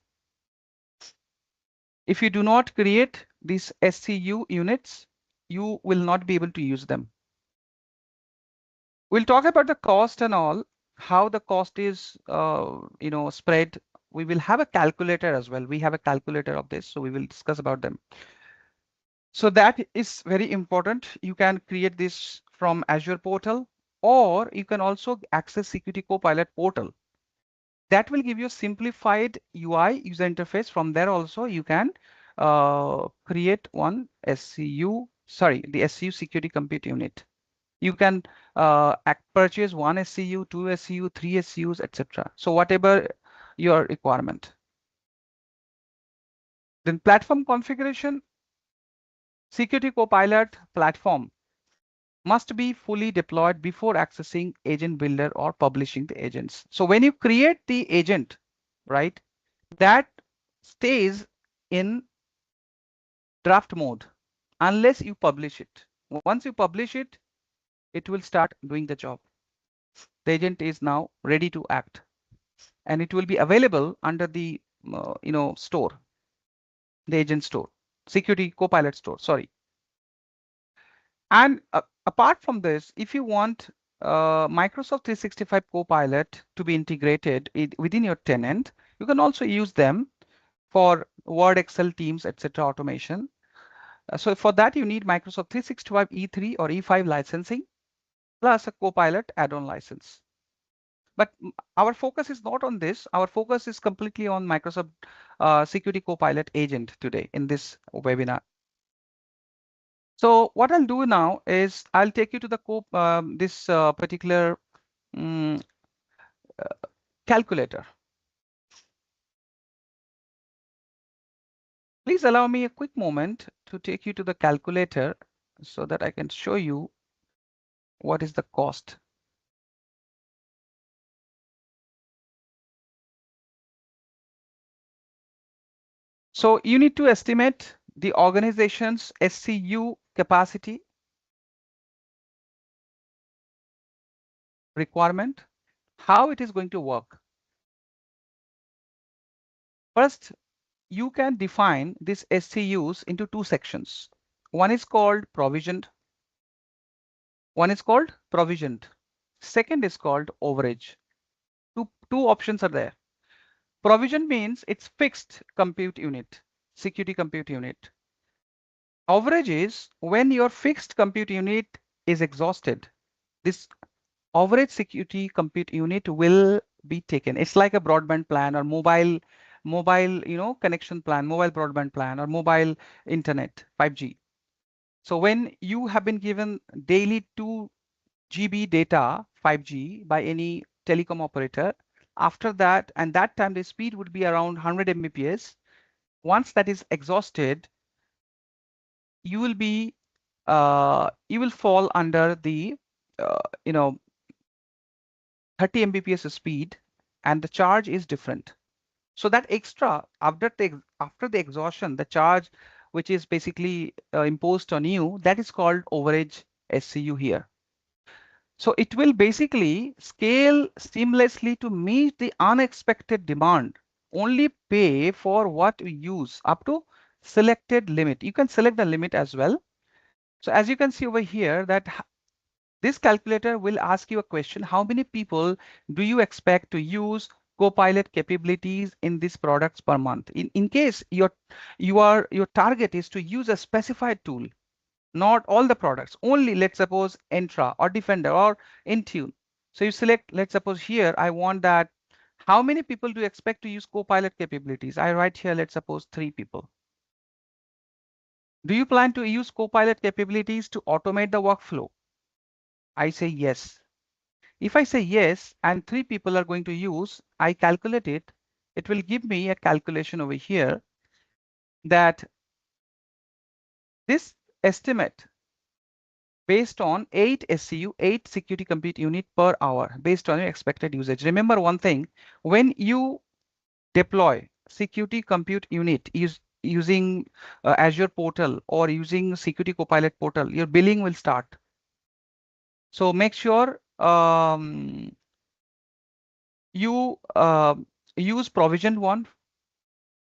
If you do not create these SCU units, you will not be able to use them. We'll talk about the cost and all, how the cost is spread. We will have a calculator as well. We have a calculator of this, so we will discuss about them. So that is very important. You can create this from Azure portal, or you can also access Security Copilot portal. That will give you a simplified UI user interface. From there also you can create one SCU, the SCU Security Compute Unit. You can purchase one SCU, two SCU, three SCUs, etc. So whatever your requirement. Then platform configuration, Security Copilot platform must be fully deployed before accessing agent builder or publishing the agents. So when you create the agent, right, that stays in draft mode unless you publish it. Once you publish it, it will start doing the job. The agent is now ready to act, and it will be available under the store, the agent store, Security Copilot store. Sorry. And apart from this, if you want Microsoft 365 Copilot to be integrated within your tenant, you can also use them for Word, Excel, Teams, etc. automation. So for that, you need Microsoft 365 E3 or E5 licensing, plus a Copilot add-on license. But our focus is not on this. Our focus is completely on Microsoft Security Copilot agent today in this webinar. So what I'll do now is I'll take you to the this particular um, calculator. Please allow me a quick moment to take you to the calculator so that I can show you what is the cost. So you need to estimate the organization's SCU capacity requirement, how it is going to work. First, you can define these SCUs into two sections. One is called provisioned. One is called provisioned. Second is called overage. Two options are there. Provision means it's fixed compute unit, security compute unit. Overage is when your fixed compute unit is exhausted. This overage security compute unit will be taken. It's like a broadband plan or mobile, connection plan, mobile broadband plan or mobile internet, 5G. So when you have been given daily 2 GB data, 5G by any telecom operator, after that, and that time the speed would be around 100 Mbps. Once that is exhausted, you will be you will fall under the uh, you know 30 Mbps speed, and the charge is different. So that extra after the exhaustion, the charge which is basically imposed on you, that is called overage SCU here. So it will basically scale seamlessly to meet the unexpected demand. Only pay for what you use up to selected limit. You can select the limit as well. So as you can see over here that this calculator will ask you a question. How many people do you expect to use Copilot capabilities in these products per month? In case your target is to use a specified tool, not all the products, only let's suppose Entra or Defender or Intune. So you select, let's suppose here, I want that. How many people do you expect to use Copilot capabilities? I write here, let's suppose 3 people. Do you plan to use Copilot capabilities to automate the workflow? I say yes. If I say yes, and 3 people are going to use, I calculate it. It will give me a calculation over here that this estimate based on 8 SCU, 8 security compute unit per hour, based on your expected usage. Remember one thing, when you deploy security compute unit using Azure portal or using security copilot portal, your billing will start. So make sure you use provision one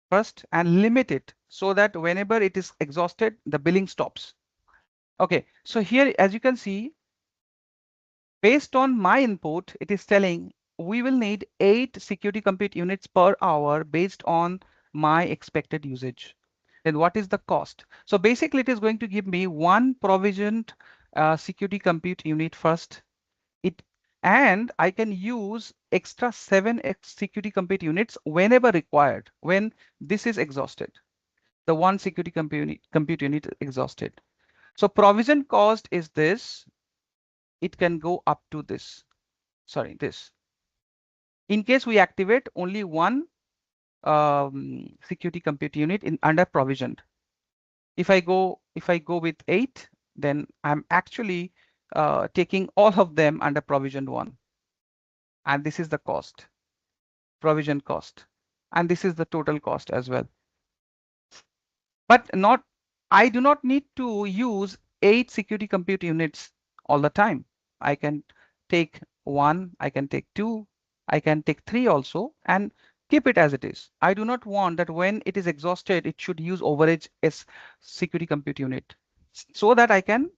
first and limit it so that whenever it is exhausted, the billing stops. Okay, so here, as you can see, based on my input, it is telling we will need 8 security compute units per hour based on my expected usage. Then what is the cost? So basically, it is going to give me one provisioned security compute unit first. And I can use extra 7 security compute units whenever required, when this is exhausted. The one security compute unit exhausted. So provision cost is this. It can go up to this. Sorry, this. In case we activate only one security compute unit in under provisioned. If I go with 8, then I'm actually taking all of them under provisioned one. And this is the cost, provision cost. And this is the total cost as well. But I do not need to use 8 security compute units all the time. I can take 1, I can take 2, I can take 3 also, and keep it as it is. I do not want that when it is exhausted, it should use overage as security compute unit, so that I can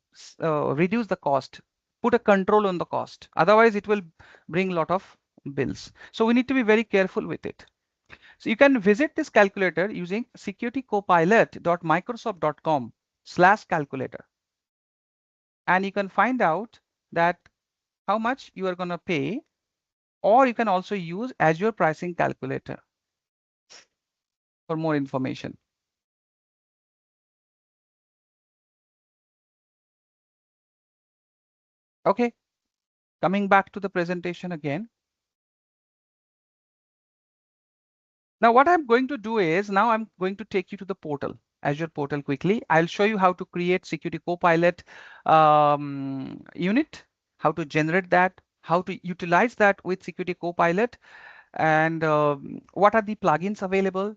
reduce the cost, put a control on the cost. Otherwise, it will bring a lot of bills. So we need to be very careful with it. So you can visit this calculator using securitycopilot.microsoft.com/calculator. And you can find out that how much you are going to pay, or you can also use Azure pricing calculator for more information. Okay, coming back to the presentation again. Now what I'm going to do is, now I'm going to take you to the portal, Azure portal quickly. I'll show you how to create Security Copilot unit, how to generate that, how to utilize that with Security Copilot, and what are the plugins available,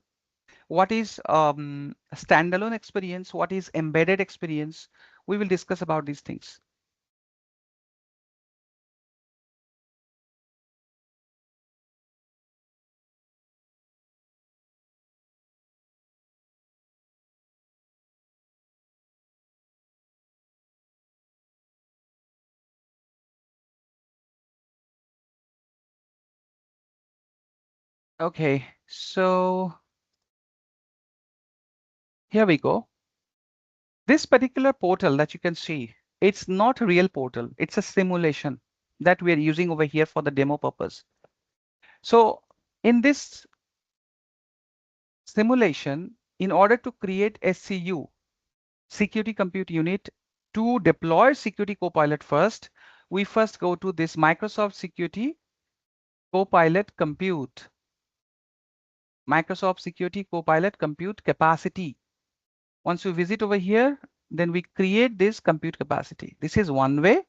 what is standalone experience, what is embedded experience. We will discuss about these things. Okay, so here we go. This particular portal that you can see, it's not a real portal. It's a simulation that we are using over here for the demo purpose. So in this simulation, in order to create SCU, Security Compute Unit, to deploy Security Copilot first, we first go to this Microsoft Security Copilot Compute. Microsoft Security Copilot Compute Capacity. Once you visit over here, then we create this compute capacity. This is one way.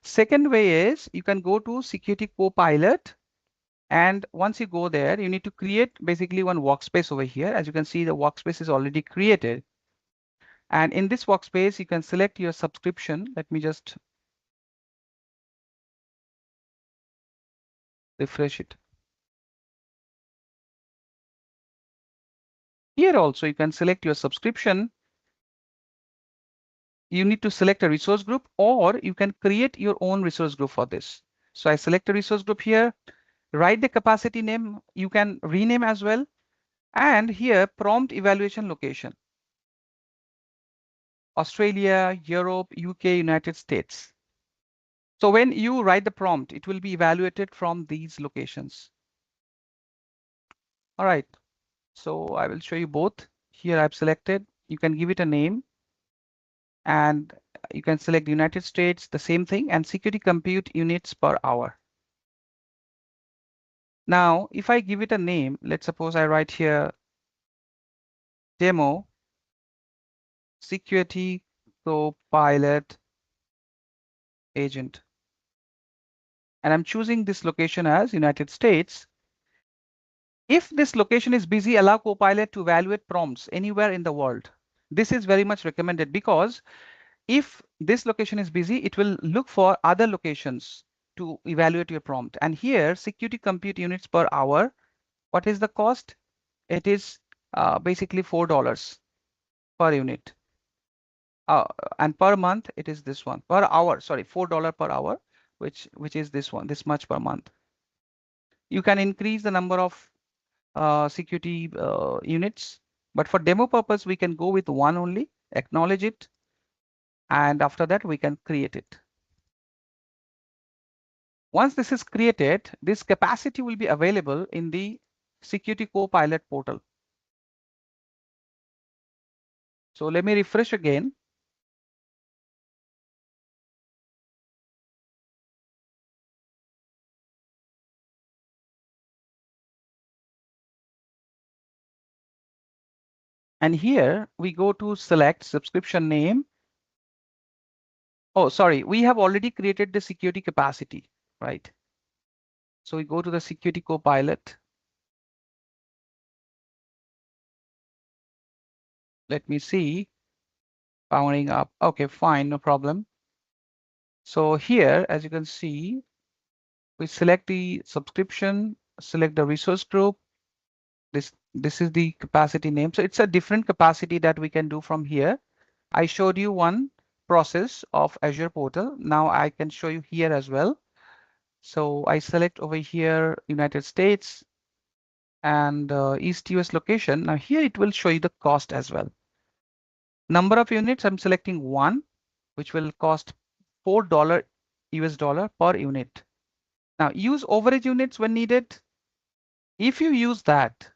Second way is you can go to Security Copilot, and once you go there, you need to create basically one workspace over here. As you can see, the workspace is already created. And in this workspace, you can select your subscription. Let me just refresh it. Here also, you can select your subscription. You need to select a resource group, or you can create your own resource group for this. So I select a resource group here, write the capacity name. You can rename as well. And here, prompt evaluation location. Australia, Europe, UK, United States. So when you write the prompt, it will be evaluated from these locations. All right. So I will show you both. Here I've selected. You can give it a name, and you can select United States, the same thing, and security compute units per hour. Now, if I give it a name, let's suppose I write here demo security copilot agent, and I'm choosing this location as United States. If this location is busy, allow Copilot to evaluate prompts anywhere in the world. This is very much recommended because if this location is busy, it will look for other locations to evaluate your prompt. And here, security compute units per hour. What is the cost? It is basically $4 per unit. And per month, it is this one. Per hour, sorry, $4 per hour, which is this one, this much per month. You can increase the number of security units. But for demo purpose, we can go with one only, acknowledge it, and after that, we can create it. Once this is created, this capacity will be available in the Security Copilot portal. So let me refresh again. And here we go to select subscription name. Oh, sorry, we have already created the security capacity, right? So we go to the Security Copilot. Let me see, powering up. Okay, fine, no problem. So here, as you can see, we select the subscription, select the resource group. This is the capacity name. So it's a different capacity that we can do from here. I showed you one process of Azure portal. Now I can show you here as well. So I select over here, United States and East US location. Now here it will show you the cost as well. Number of units, I'm selecting one, which will cost $4 US dollar per unit. Now use overage units when needed. If you use that,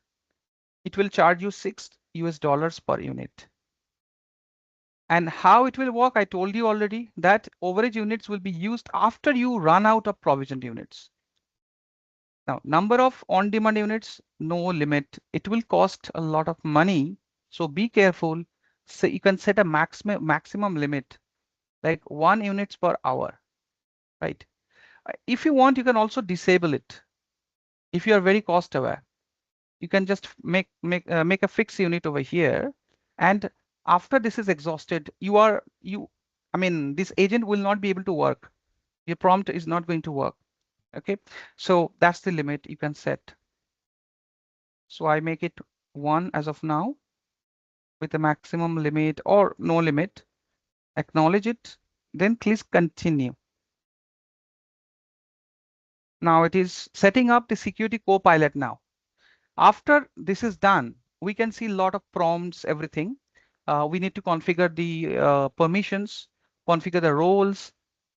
it will charge you $6 US per unit. And how it will work, I told you already that overage units will be used after you run out of provisioned units. Now, number of on-demand units, no limit. It will cost a lot of money. So be careful. So you can set a maximum limit, like 1 units per hour, right? If you want, you can also disable it. If you are very cost aware, you can just make a fixed unit over here. And after this is exhausted, I mean, this agent will not be able to work. Your prompt is not going to work. Okay, so that's the limit you can set. So I make it 1 as of now with a maximum limit or no limit. Acknowledge it, then please continue. Now it is setting up the security copilot now. After this is done, we can see a lot of prompts, everything. We need to configure the permissions, configure the roles,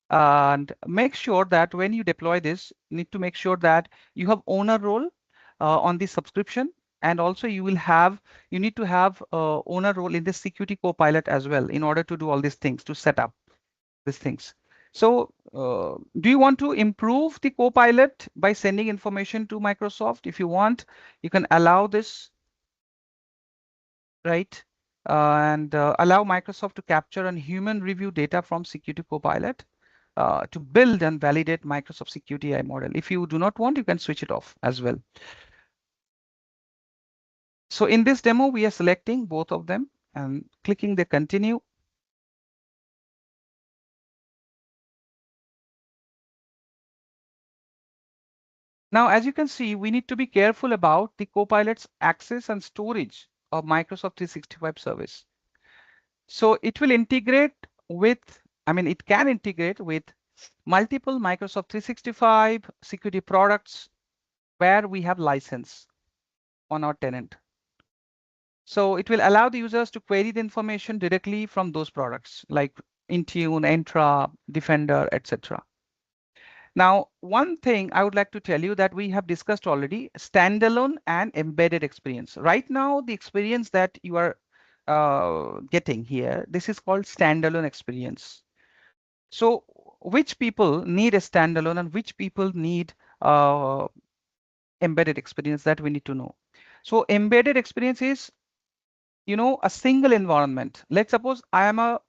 and make sure that when you deploy this, you need to make sure that you have owner role on the subscription, and also you need to have owner role in the security copilot as well in order to do all these things, to set up these things. So do you want to improve the copilot by sending information to Microsoft? If you want, you can allow this, right? And allow Microsoft to capture and human review data from Security Copilot to build and validate Microsoft Security AI model. If you do not want, you can switch it off as well. So in this demo, we are selecting both of them and clicking the continue. Now, as you can see, we need to be careful about the Copilot's access and storage of Microsoft 365 service. So it will integrate with, it can integrate with multiple Microsoft 365 security products where we have license on our tenant. So it will allow the users to query the information directly from those products like Intune, Entra, Defender, etc. Now, one thing I would like to tell you that we have discussed already, standalone and embedded experience. Right now, the experience that you are getting here, this is called standalone experience. So which people need a standalone and which people need embedded experience, that we need to know. So embedded experience is, a single environment. Let's suppose I'm a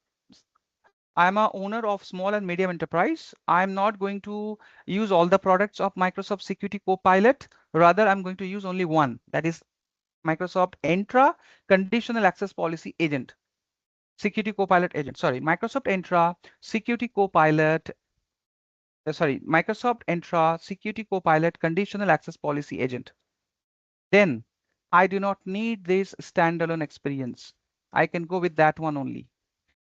owner of small and medium enterprise. I'm not going to use all the products of Microsoft Security Copilot. Rather, I'm going to use only one, that is Microsoft Entra Conditional Access Policy Agent, Security Copilot Agent. Sorry, Microsoft Entra Security Copilot. Microsoft Entra Security Copilot Conditional Access Policy Agent. Then I do not need this standalone experience. I can go with that one only.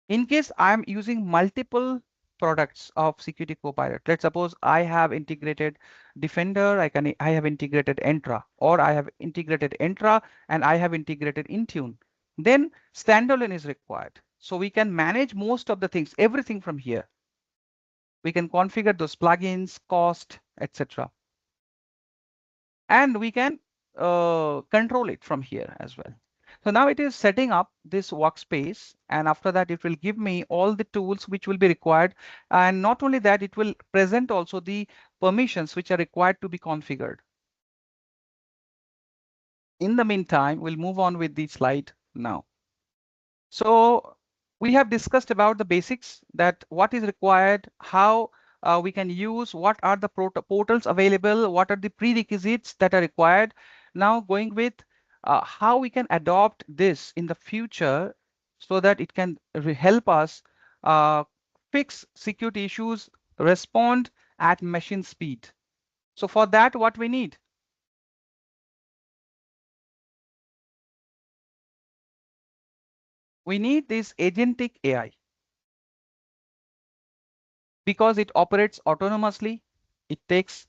In case I'm using multiple products of Security Copilot, let's suppose I have integrated Defender, I have integrated Entra, or I have integrated Entra and I have integrated Intune, then standalone is required. So we can manage most of the things, everything from here. We can configure those plugins, cost, etc. And we can control it from here as well. So now it is setting up this workspace, and after that it will give me all the tools which will be required. And not only that, it will present also the permissions which are required to be configured. In the meantime, we'll move on with the slide now. So we have discussed about the basics, that what is required, how we can use, what are the portals available, what are the prerequisites that are required. Now going with how we can adopt this in the future so that it can help us fix security issues, respond at machine speed. So for that, what we need? We need this agentic AI, because it operates autonomously. It takes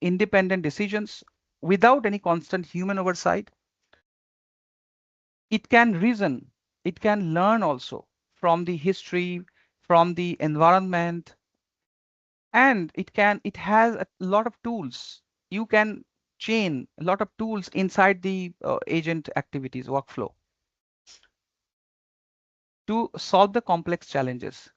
independent decisions without any constant human oversight. It can reason, it can learn also from the history, from the environment, and it has a lot of tools. You can chain a lot of tools inside the agent activities workflow to solve the complex challenges.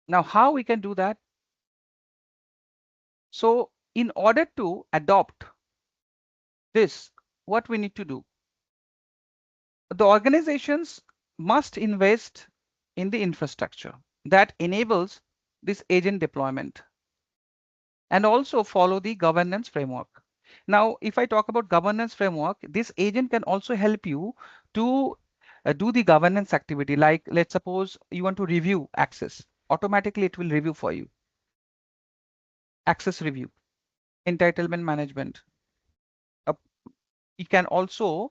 Now, how we can do that? So in order to adopt this, what we need to do? The organizations must invest in the infrastructure that enables this agent deployment, and also follow the governance framework. Now, if I talk about governance framework, this agent can also help you to do the governance activity. Like, let's suppose you want to review access, automatically it will review for you. Access review, entitlement management. You can also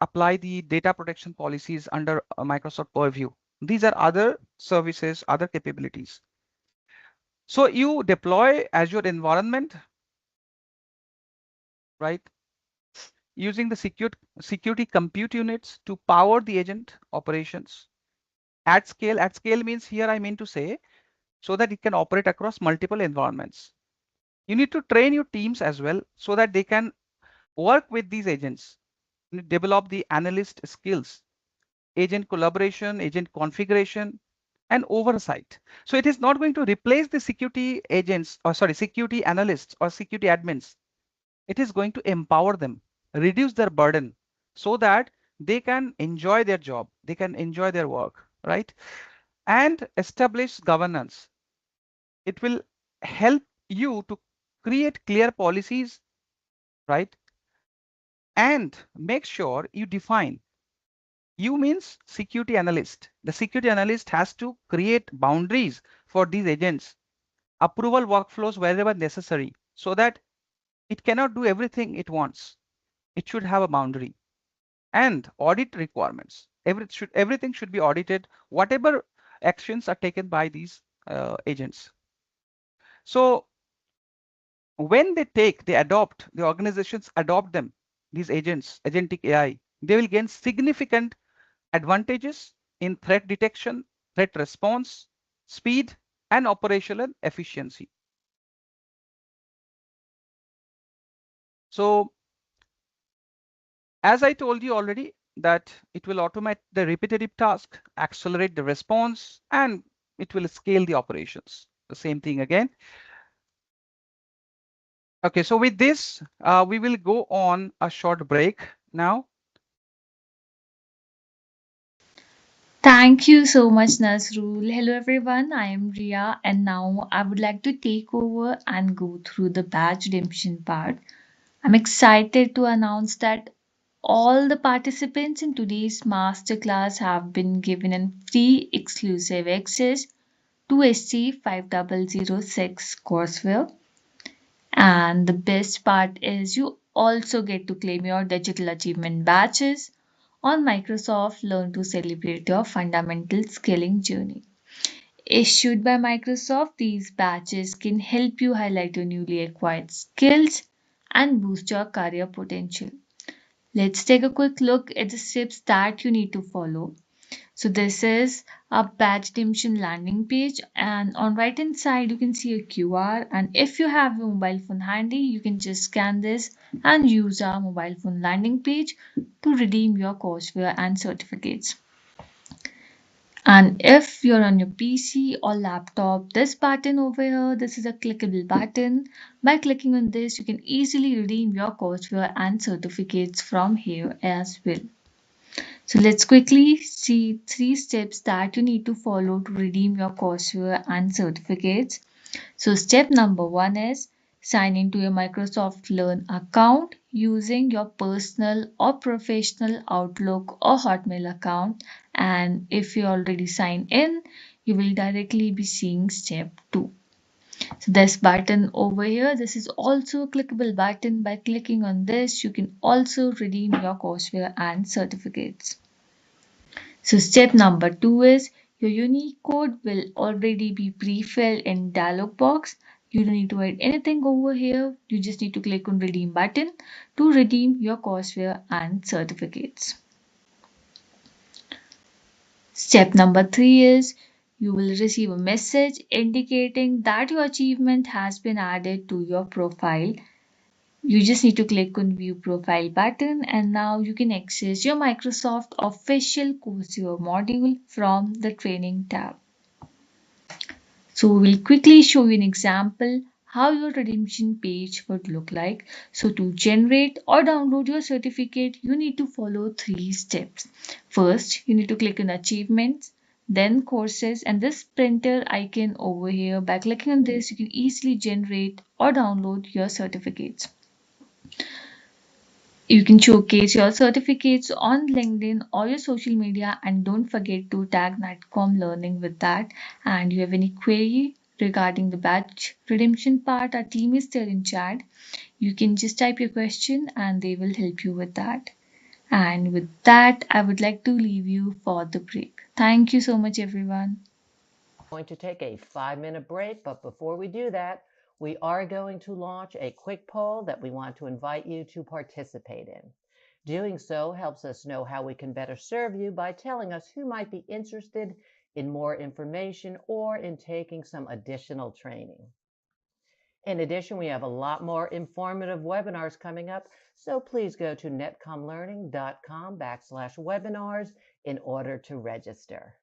apply the data protection policies under Microsoft Purview. These are other services, other capabilities. So you deploy Azure environment, right? Using the security compute units to power the agent operations at scale. At scale means here I mean to say so that it can operate across multiple environments. You need to train your teams as well so that they can work with these agents, develop the analyst skills, agent collaboration, agent configuration, and oversight. So it is not going to replace the security agents, or sorry, security analysts or security admins. It is going to empower them, reduce their burden so that they can enjoy their job, they can enjoy their work, right? And establish governance. It will help you to create clear policies, right? And make sure you define. You means security analyst. The security analyst has to create boundaries for these agents, approval workflows wherever necessary, so that it cannot do everything it wants. It should have a boundary. And audit requirements. Everything should be audited, whatever actions are taken by these agents. So when they adopt, the organizations adopt them, these agents, agentic AI, they will gain significant advantages in threat detection, threat response, speed, and operational efficiency. So as I told you already, that it will automate the repetitive task, accelerate the response, and it will scale the operations. The same thing again. Okay, so with this, we will go on a short break now. Thank you so much, Nasrul. Hello, everyone. I am Ria, and now I would like to take over and go through the badge redemption part. I'm excited to announce that all the participants in today's masterclass have been given a free exclusive access to SC 5006 courseware. And the best part is you also get to claim your digital achievement badges on Microsoft Learn to Celebrate Your Fundamental Scaling Journey. Issued by Microsoft, these badges can help you highlight your newly acquired skills and boost your career potential. Let's take a quick look at the steps that you need to follow. So this is a badge redemption landing page, and on right hand side you can see a QR, and if you have your mobile phone handy you can just scan this and use our mobile phone landing page to redeem your courseware and certificates. And if you're on your PC or laptop, this button over here, this is a clickable button. By clicking on this, you can easily redeem your courseware and certificates from here as well. So let's quickly see 3 steps that you need to follow to redeem your courseware and certificates. So step number 1 is sign into your Microsoft Learn account using your personal or professional Outlook or Hotmail account. And if you already signed in, you will directly be seeing step 2. So this button over here, this is also a clickable button. By clicking on this, you can also redeem your courseware and certificates. So step number 2 is your unique code will already be pre-filled in dialog box. You don't need to write anything over here. You just need to click on redeem button to redeem your courseware and certificates. Step number 3 is you will receive a message indicating that your achievement has been added to your profile. You just need to click on view profile button, and now you can access your Microsoft official courseware module from the training tab. So we'll quickly show you an example how your redemption page would look like. So to generate or download your certificate, you need to follow 3 steps. First, you need to click on achievements, then courses, and this printer icon over here. By clicking on this, you can easily generate or download your certificates. You can showcase your certificates on LinkedIn or your social media, and don't forget to tag Nightcom Learning with that. And you have any query regarding the badge redemption part, our team is there in chat. You can just type your question and they will help you with that. And with that, I would like to leave you for the break. Thank you so much, everyone. Going to take a 5-minute break, but before we do that, we are going to launch a quick poll that we want to invite you to participate in. Doing so helps us know how we can better serve you by telling us who might be interested in more information or in taking some additional training. In addition, we have a lot more informative webinars coming up, so please go to netcomlearning.com/webinars in order to register.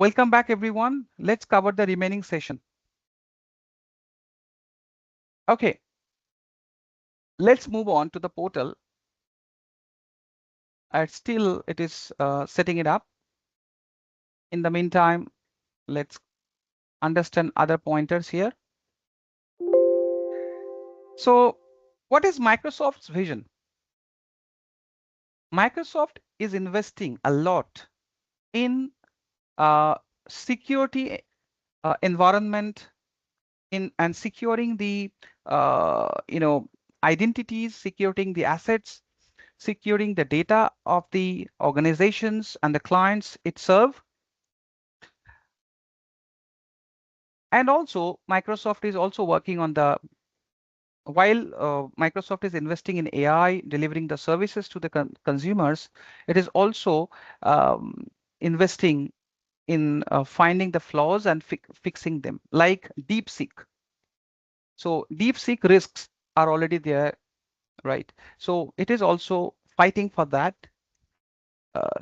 Welcome back, everyone. Let's cover the remaining session. Okay, let's move on to the portal. Still, it is setting it up. In the meantime, let's understand other pointers here. So, what is Microsoft's vision? Microsoft is investing a lot in security environment and securing the identities, securing the assets, securing the data of the organizations and the clients it serve. And also Microsoft is also working on the while Microsoft is investing in AI, delivering the services to the consumers, it is also investing in finding the flaws and fixing them, like DeepSeek. So DeepSeek risks are already there, right? So it is also fighting for that,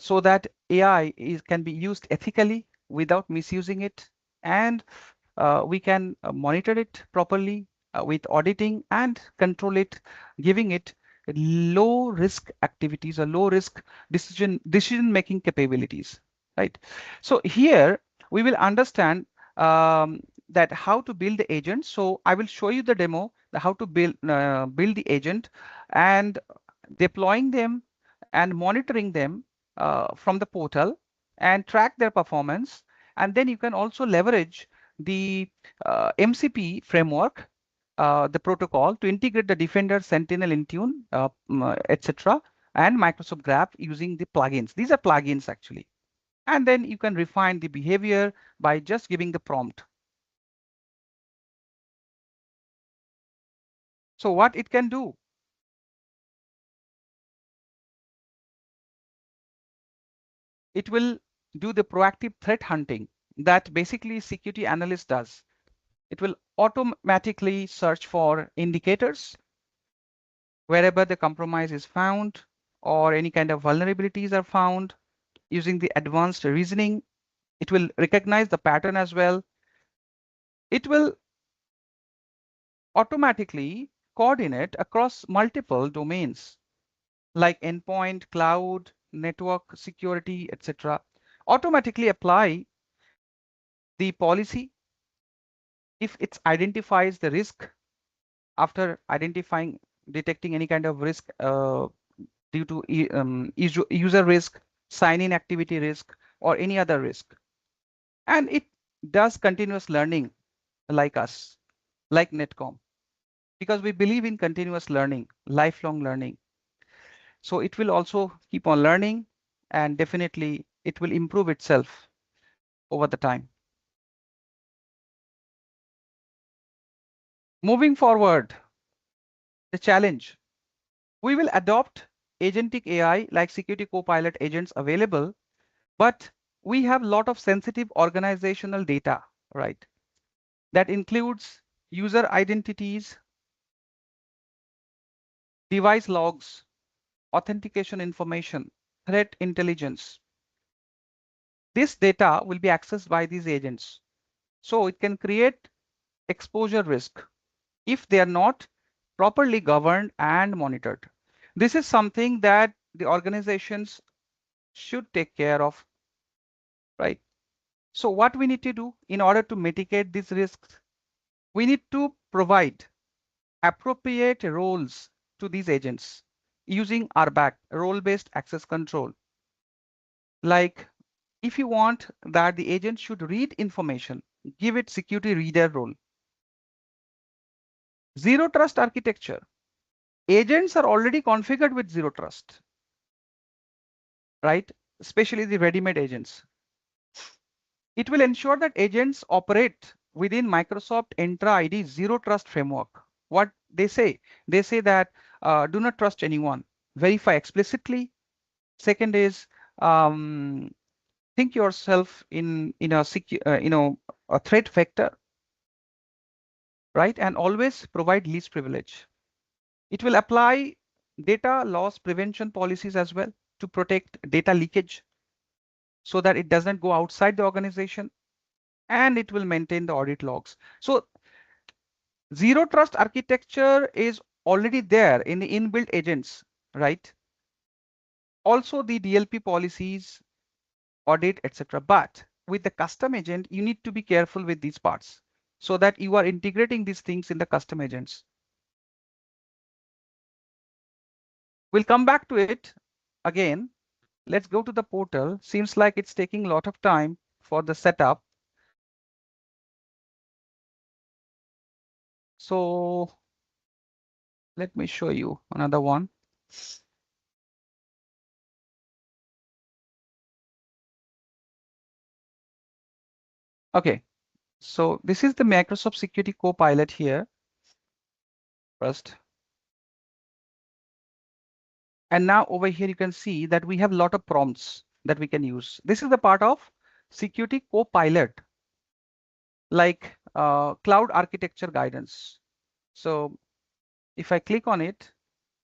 so that AI can be used ethically without misusing it, and we can monitor it properly with auditing and control it, giving it low risk activities or low risk decision making capabilities, right? So here we will understand that how to build the agent. So I will show you the demo, how to build the agent, and deploying them and monitoring them from the portal and track their performance. And then you can also leverage the MCP framework, the protocol, to integrate the Defender, Sentinel, Intune, etc., and Microsoft Graph using the plugins. These are plugins actually. And then you can refine the behavior by just giving the prompt. So what it can do? It will do the proactive threat hunting that basically security analyst does. It will automatically search for indicators wherever the compromise is found or any kind of vulnerabilities are found. Using the advanced reasoning, it will recognize the pattern as well. It will automatically coordinate across multiple domains like endpoint, cloud, network security, etc. Automatically apply the policy if it identifies the risk after detecting any kind of risk due to user risk, sign-in activity risk, or any other risk. And it does continuous learning like us, like Netcom, because we believe in continuous learning, lifelong learning. So it will also keep on learning, and definitely it will improve itself over the time. Moving forward, the challenge. We will adopt agentic AI like security copilot agents available, but we have a lot of sensitive organizational data, right? That includes user identities, device logs, authentication information, threat intelligence. This data will be accessed by these agents. So it can create exposure risk if they are not properly governed and monitored. This is something that the organizations should take care of, right? So what we need to do in order to mitigate these risks, we need to provide appropriate roles to these agents using RBAC, role-based access control. Like if you want that the agent should read information, give it security reader role. Zero trust architecture. Agents are already configured with zero trust, right? Especially the ready-made agents. It will ensure that agents operate within Microsoft Entra ID zero trust framework. What they say that do not trust anyone, verify explicitly. Second is think yourself in a threat vector, right? And always provide least privilege. It will apply data loss prevention policies as well to protect data leakage so that it doesn't go outside the organization, and it will maintain the audit logs. So zero trust architecture is already there in the inbuilt agents, right? Also the DLP policies, audit, etc. But with the custom agent, you need to be careful with these parts so that you are integrating these things in the custom agents. We'll come back to it again, Let's go to the portal. Seems like it's taking a lot of time for the setup. So let me show you another one. Okay, so this is the Microsoft Security Copilot here first. And now over here, you can see that we have a lot of prompts that we can use. This is the part of Security Copilot, like cloud architecture guidance. So if I click on it,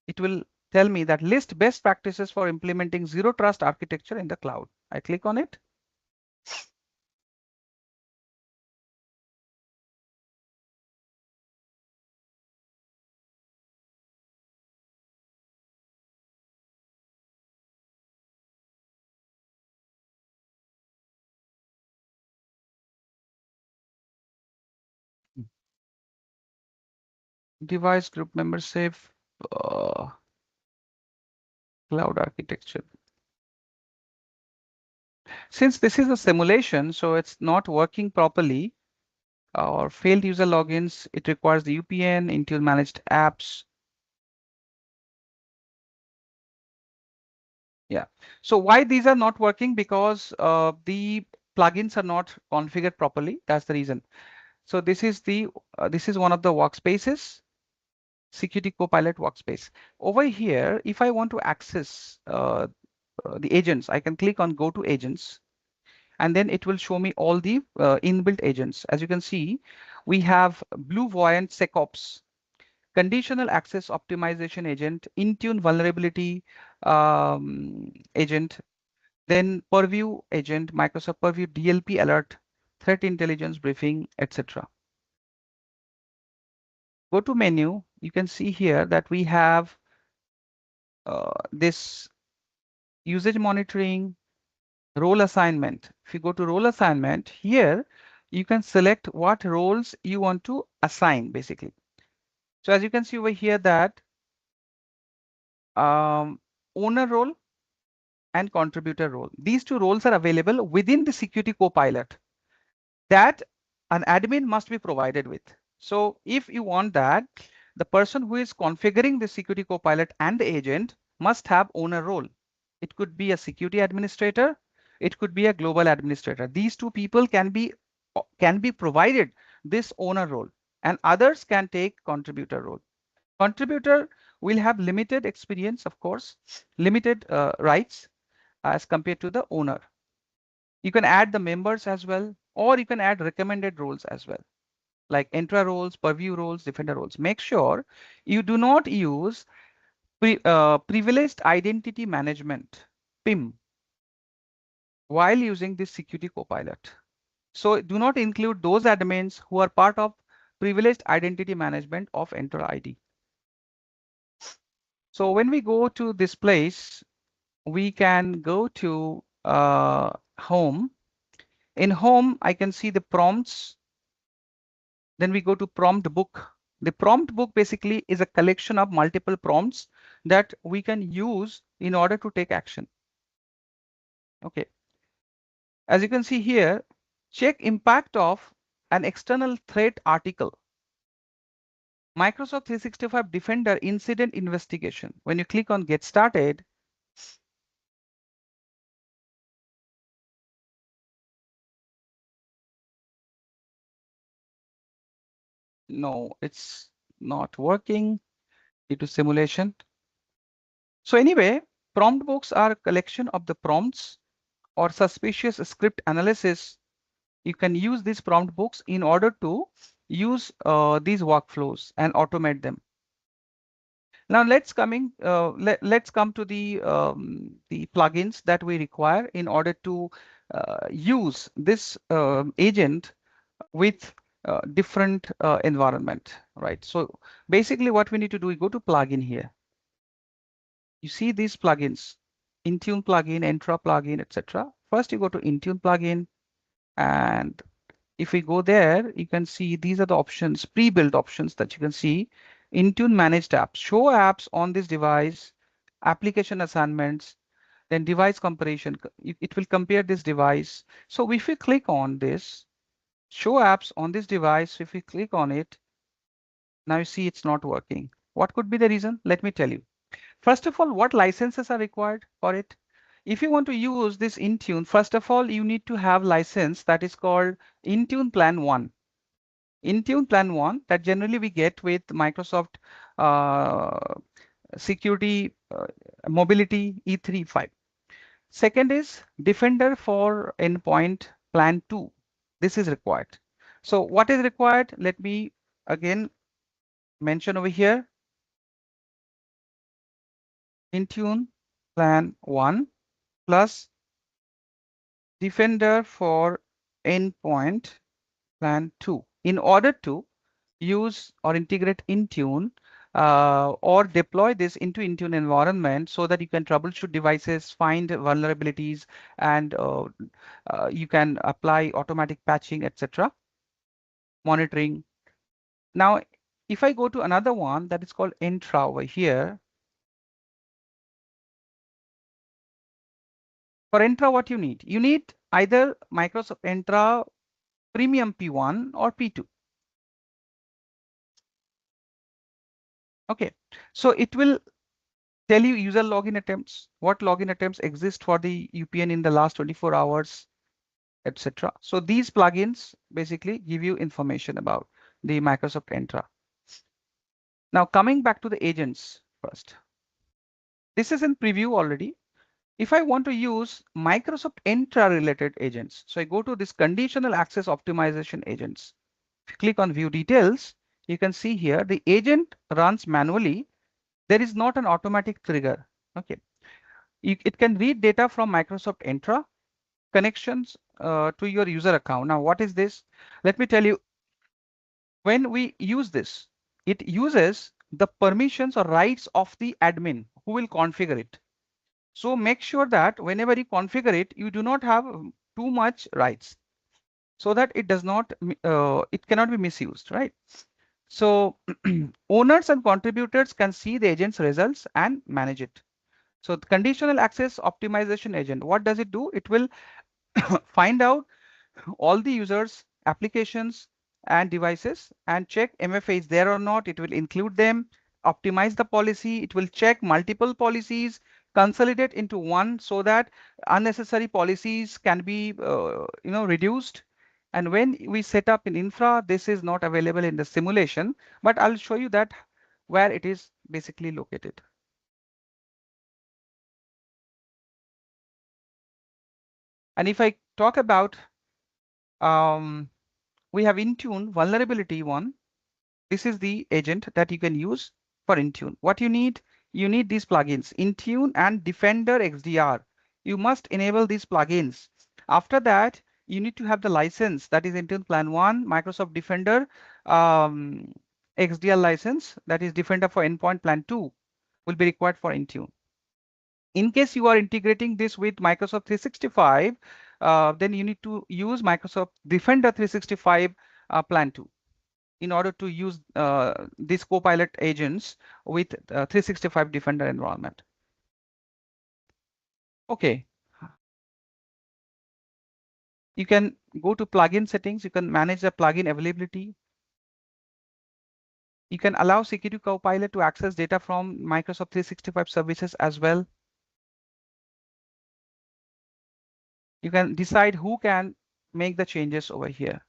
it will tell me that list best practices for implementing zero trust architecture in the cloud. I click on it. Device group member safe cloud architecture. Since this is a simulation, so it's not working properly, or failed user logins, it requires the UPN, Intune managed apps. Yeah. So why these are not working? Because the plugins are not configured properly. That's the reason. So this is one of the workspaces, Security Copilot workspace. Over here, if I want to access the agents, I can click on Go to Agents, and then it will show me all the inbuilt agents. As you can see, we have Blue Voyant SecOps, conditional access optimization agent, Intune vulnerability agent, then Purview agent, Microsoft Purview DLP alert, threat intelligence briefing, etc. Go to menu. You can see here that we have this usage monitoring, role assignment. If you go to role assignment here, you can select what roles you want to assign basically. So as you can see over here that owner role and contributor role. These two roles are available within the Security Copilot that an admin must be provided with. So if you want that, the person who is configuring the Security Copilot and the agent must have owner role. It could be a security administrator. It could be a global administrator. These two people can be provided this owner role, and others can take contributor role. Contributor will have limited experience, of course, limited rights as compared to the owner. You can add the members as well, or you can add recommended roles as well, like Entra roles, Purview roles, Defender roles. Make sure you do not use privileged identity management, PIM, while using this Security Copilot. So do not include those admins who are part of privileged identity management of Entra ID. So when we go to this place, we can go to home. In home, I can see the prompts. Then we go to prompt book. The prompt book basically is a collection of multiple prompts that we can use in order to take action. Okay. As you can see here, check impact of an external threat article. Microsoft 365 Defender incident investigation. When you click on get started, no, it's not working due to simulation. So anyway, prompt books are a collection of the prompts or suspicious script analysis. You can use these prompt books in order to use these workflows and automate them. Now let's come to the plugins that we require in order to use this agent with different environment, right? So basically what we need to do, we go to plugin here. You see these plugins, Intune plugin, Entra plugin, etc. First you go to Intune plugin, and if we go there, you can see these are the options, pre-built options that you can see. Intune managed apps, show apps on this device, application assignments. Then device comparison, it will compare this device. So if we click on this, show apps on this device, if we click on it, now you see it's not working. What could be the reason? Let me tell you. First of all, what licenses are required for it? If you want to use this Intune, first of all, you need to have license that is called Intune Plan 1. Intune Plan 1 that generally we get with Microsoft Security Mobility E35. Second is Defender for Endpoint Plan 2. This is required. So what is required? Let me again mention over here. Intune Plan 1 plus Defender for Endpoint Plan 2. In order to use or integrate Intune or deploy this into Intune environment so that you can troubleshoot devices, find vulnerabilities, and you can apply automatic patching, etc. Monitoring. Now, if I go to another one that is called Entra over here, for Entra, what you need? You need either Microsoft Entra Premium P1 or P2. Okay, so it will tell you user login attempts, what login attempts exist for the UPN in the last 24 hours, etc. So these plugins basically give you information about the Microsoft Entra. Now coming back to the agents first. This is in preview already. If I want to use Microsoft Entra related agents, so I go to this conditional access optimization agents. If you click on view details, you can see here the agent runs manually. There is not an automatic trigger. Okay. It can read data from Microsoft Entra connections to your user account. Now, what is this? Let me tell you, when we use this, it uses the permissions or rights of the admin who will configure it. So make sure that whenever you configure it, you do not have too much rights so that it does not, it cannot be misused, right? So owners and contributors can see the agent's results and manage it. So the conditional access optimization agent, what does it do? It will find out all the users, applications, and devices and check MFA is there or not. It will include them, optimize the policy. It will check multiple policies, consolidate into one so that unnecessary policies can be reduced. And when we set up in infra, this is not available in the simulation, but I'll show you that where it is basically located. And if I talk about, we have Intune vulnerability one. This is the agent that you can use for Intune. What you need these plugins, Intune and Defender XDR. You must enable these plugins. After that, you need to have the license that is Intune Plan 1, Microsoft Defender XDR license, that is Defender for Endpoint Plan 2 will be required for Intune. In case you are integrating this with Microsoft 365, then you need to use Microsoft Defender 365 Plan 2 in order to use these Copilot agents with 365 Defender environment. Okay. You can go to plugin settings. You can manage the plugin availability. You can allow Security Copilot to access data from Microsoft 365 services as well. You can decide who can make the changes over here.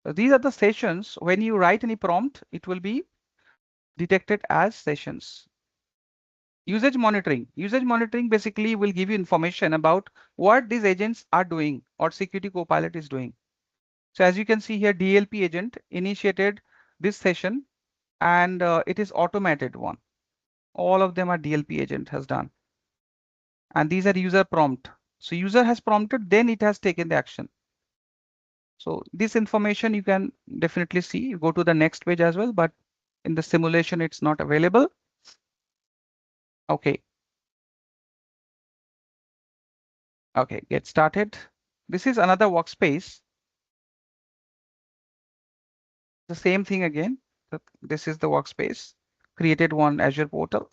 So these are the sessions. When you write any prompt, it will be detected as sessions. Usage monitoring. Usage monitoring basically will give you information about what these agents are doing or Security Copilot is doing. So as you can see here, DLP agent initiated this session and it is automated one. All of them are DLP agent has done. And these are user prompt. So user has prompted, then it has taken the action. So this information you can definitely see. You go to the next page as well, but in the simulation, it's not available. Okay. Okay, get started. This is another workspace. The same thing again. This is the workspace. created one Azure portal.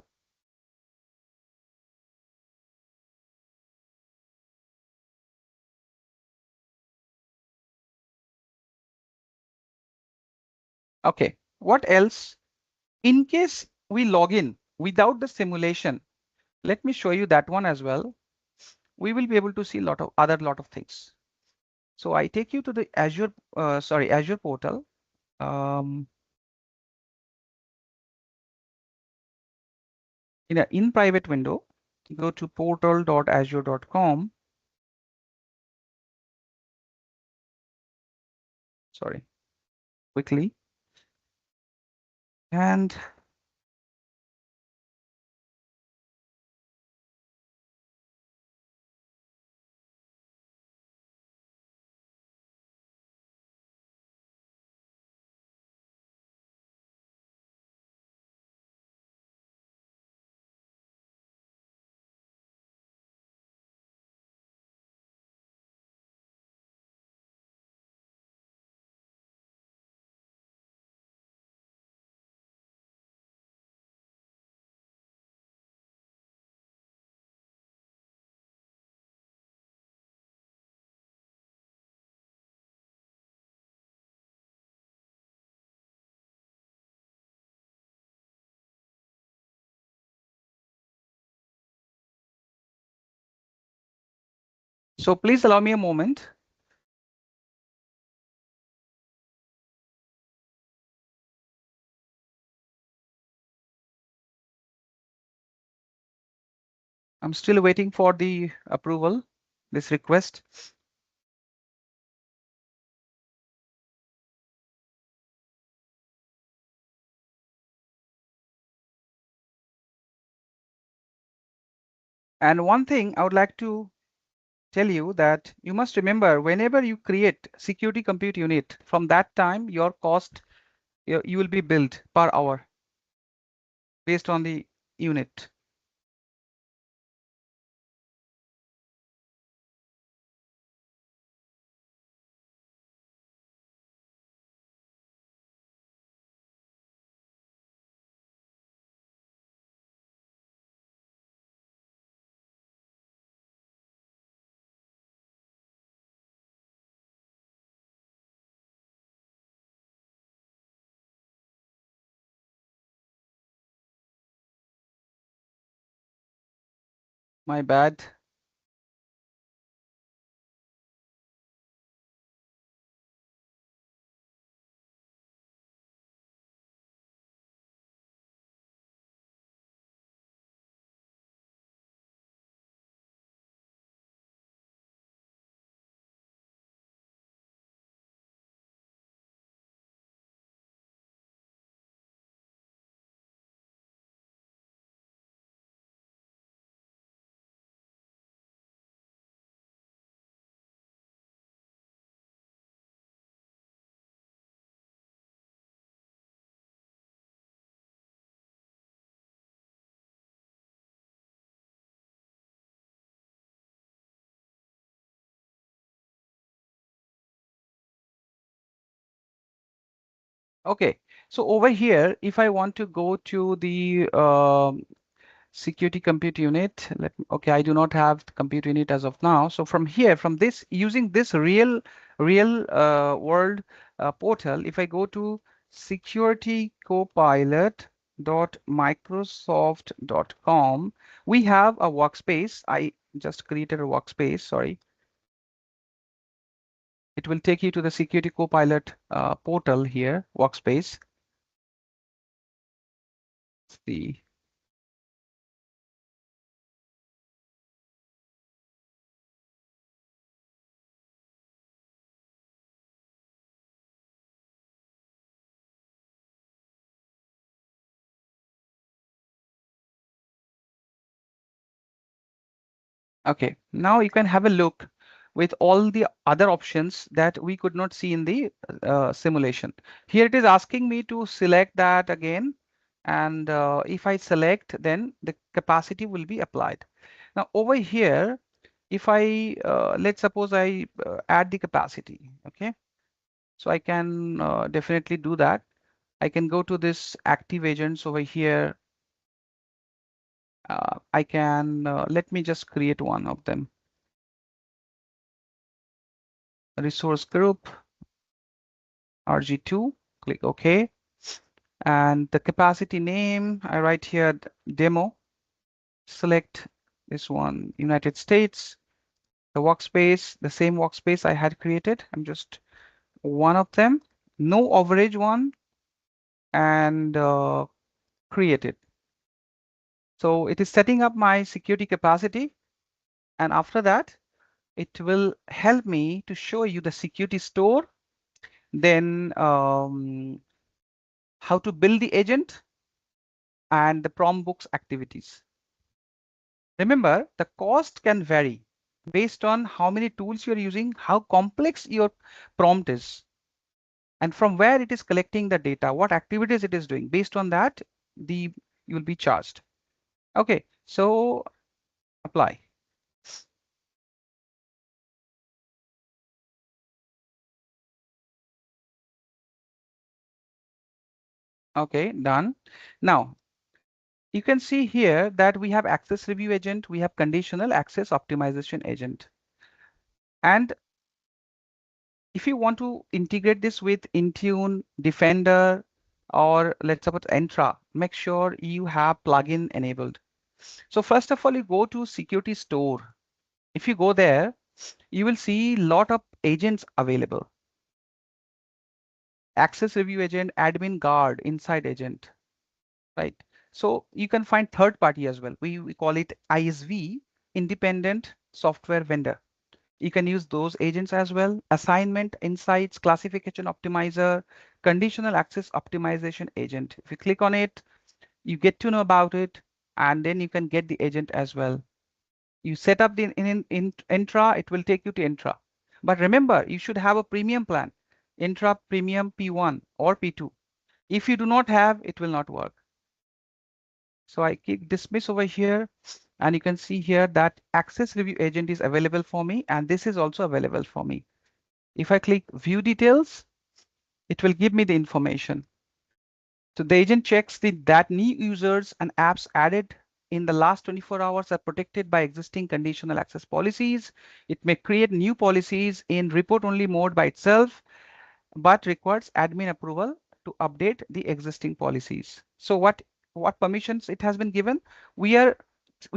Okay, what else? In case we log in without the simulation, let me show you that one as well. We will be able to see lot of things. So I take you to the Azure, Azure portal. In a in private window, go to portal.azure.com. Sorry, quickly. And so please allow me a moment. I'm still waiting for the approval, this request. And one thing I would like to tell you that you must remember whenever you create security compute unit, from that time your cost, you will be billed per hour based on the unit. My bad. Okay, so over here, if I want to go to the security compute unit, okay, I do not have the compute unit as of now. So from here, from this, using this real world portal, if I go to securitycopilot.microsoft.com, we have a workspace. I just created a workspace, sorry. It will take you to the Security Copilot portal here, workspace. The Okay, now you can have a look with all the other options that we could not see in the simulation. Here it is asking me to select that again. And if I select, then the capacity will be applied. Now over here, if I, let's suppose I add the capacity, okay? So I can definitely do that. I can go to this active agents over here. I can, let me just create one of them. Resource group, RG2, click OK. And the capacity name, I write here demo, select this one, United States, the workspace, the same workspace I had created. I'm just one of them, no overage one, and create it. So it is setting up my security capacity. And after that, it will help me to show you the security store, then how to build the agent and the prompt books activities. Remember, the cost can vary based on how many tools you're using, how complex your prompt is, and from where it is collecting the data, what activities it is doing. Based on that, you will be charged. Okay, so apply. Okay, done. Now, you can see here that we have access review agent, we have conditional access optimization agent. And if you want to integrate this with Intune, Defender, or let's suppose Entra, make sure you have plugin enabled. So first of all, you go to security store. If you go there, you will see a lot of agents available. Access review agent, admin guard, inside agent, right? So you can find third party as well. We call it ISV, independent software vendor. You can use those agents as well. Assignment, insights, classification optimizer, conditional access optimization agent. If you click on it, you get to know about it, and then you can get the agent as well. You set up the in Entra, it will take you to Entra. But remember, you should have a premium plan, Entra Premium P1 or P2. If you do not have, it will not work. So I click dismiss over here, and you can see here that access review agent is available for me, and this is also available for me. If I click view details, it will give me the information. So the agent checks that new users and apps added in the last 24 hours are protected by existing conditional access policies. It may create new policies in report only mode by itself, but requires admin approval to update the existing policies. So what permissions it has been given? We